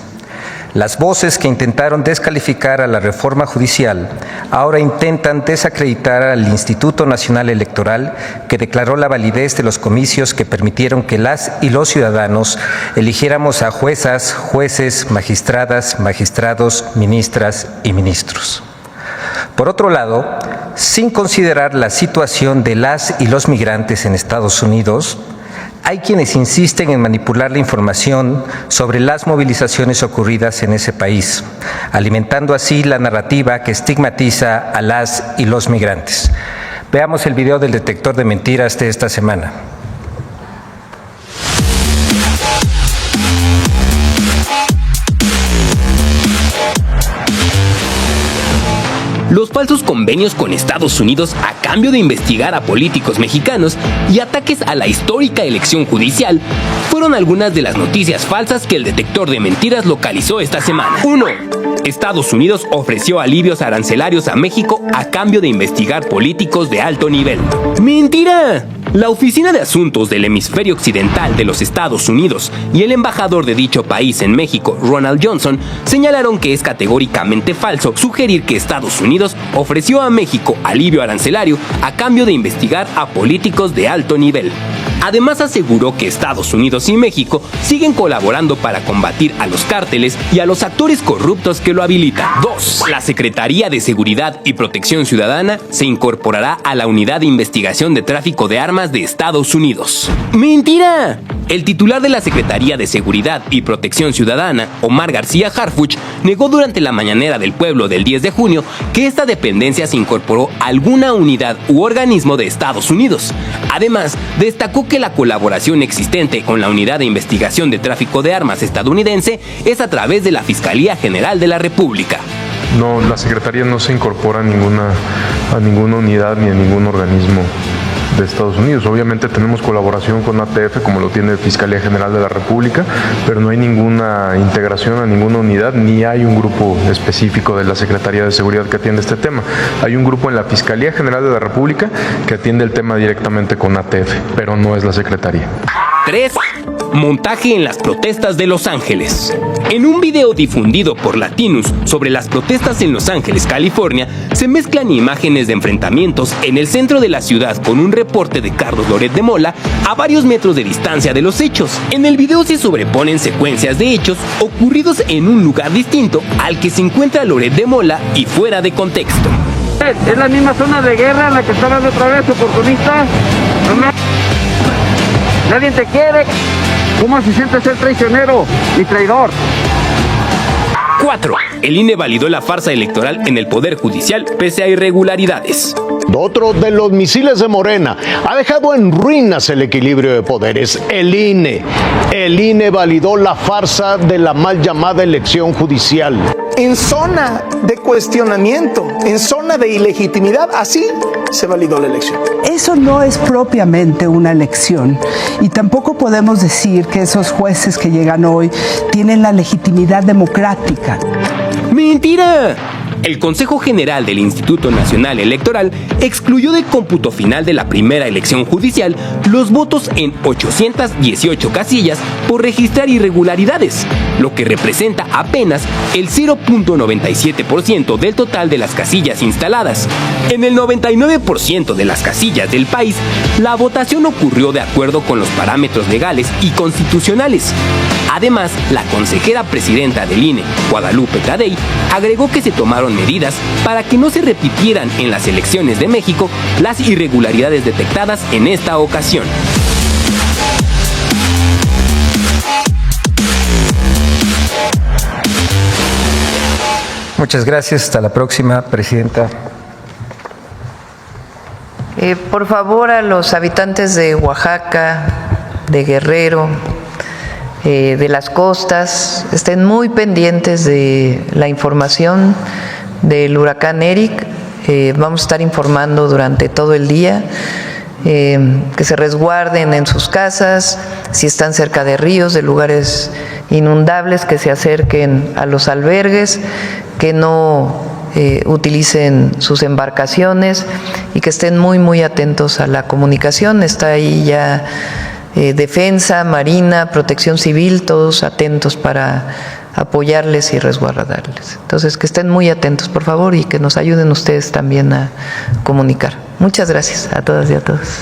Las voces que intentaron descalificar a la reforma judicial ahora intentan desacreditar al Instituto Nacional Electoral, que declaró la validez de los comicios que permitieron que las y los ciudadanos eligiéramos a juezas, jueces, magistradas, magistrados, ministras y ministros. Por otro lado, sin considerar la situación de las y los migrantes en Estados Unidos, hay quienes insisten en manipular la información sobre las movilizaciones ocurridas en ese país, alimentando así la narrativa que estigmatiza a las y los migrantes. Veamos el video del detector de mentiras de esta semana. Los falsos convenios con Estados Unidos a cambio de investigar a políticos mexicanos y ataques a la histórica elección judicial fueron algunas de las noticias falsas que el detector de mentiras localizó esta semana. 1. Estados Unidos ofreció alivios arancelarios a México a cambio de investigar políticos de alto nivel. ¡Mentira! La Oficina de Asuntos del Hemisferio Occidental de los Estados Unidos y el embajador de dicho país en México, Ronald Johnson, señalaron que es categóricamente falso sugerir que Estados Unidos ofreció a México alivio arancelario a cambio de investigar a políticos de alto nivel. Además, aseguró que Estados Unidos y México siguen colaborando para combatir a los cárteles y a los actores corruptos que lo habilitan. 2. La Secretaría de Seguridad y Protección Ciudadana se incorporará a la Unidad de Investigación de Tráfico de Armas de Estados Unidos. ¡Mentira! El titular de la Secretaría de Seguridad y Protección Ciudadana, Omar García Harfuch, negó durante la mañanera del pueblo del 10 de junio que esta dependencia se incorporó a alguna unidad u organismo de Estados Unidos. Además, destacó que la colaboración existente con la Unidad de Investigación de Tráfico de Armas estadounidense es a través de la Fiscalía General de la República. No, la Secretaría no se incorpora a ninguna unidad ni a ningún organismo de Estados Unidos. Obviamente tenemos colaboración con ATF, como lo tiene Fiscalía General de la República, pero no hay ninguna integración a ninguna unidad, ni hay un grupo específico de la Secretaría de Seguridad que atiende este tema. Hay un grupo en la Fiscalía General de la República que atiende el tema directamente con ATF, pero no es la Secretaría. 3. Montaje en las protestas de Los Ángeles. En un video difundido por Latinus sobre las protestas en Los Ángeles, California, se mezclan imágenes de enfrentamientos en el centro de la ciudad con un reporte de Carlos Loret de Mola a varios metros de distancia de los hechos. En el video se sobreponen secuencias de hechos ocurridos en un lugar distinto al que se encuentra Loret de Mola y fuera de contexto. Es la misma zona de guerra en la que estaban otra vez, oportunista. Nadie te quiere. ¿Cómo se siente ser traicionero y traidor? 4. El INE validó la farsa electoral en el Poder Judicial pese a irregularidades. Otro de los misiles de Morena ha dejado en ruinas el equilibrio de poderes, el INE. El INE validó la farsa de la mal llamada elección judicial. En zona de cuestionamiento, en zona de ilegitimidad, así se validó la elección. Eso no es propiamente una elección y tampoco podemos decir que esos jueces que llegan hoy tienen la legitimidad democrática. ¡Mentira! El Consejo General del Instituto Nacional Electoral excluyó del cómputo final de la primera elección judicial los votos en 818 casillas por registrar irregularidades, lo que representa apenas el 0.97% del total de las casillas instaladas. En el 99% de las casillas del país, la votación ocurrió de acuerdo con los parámetros legales y constitucionales. Además, la consejera presidenta del INE, Guadalupe Tadei, agregó que se tomaron medidas para que no se repitieran en las elecciones de México las irregularidades detectadas en esta ocasión. Muchas gracias. Hasta la próxima, Presidenta. Por favor, a los habitantes de Oaxaca, de Guerrero, de las costas, estén muy pendientes de la información del huracán Eric. Vamos a estar informando durante todo el día, que se resguarden en sus casas, si están cerca de ríos, de lugares inundables, que se acerquen a los albergues, que no utilicen sus embarcaciones y que estén muy atentos a la comunicación. Está ahí ya Defensa, Marina, Protección Civil, todos atentos para apoyarles y resguardarles. Entonces, que estén muy atentos, por favor, y que nos ayuden ustedes también a comunicar. Muchas gracias a todas y a todos.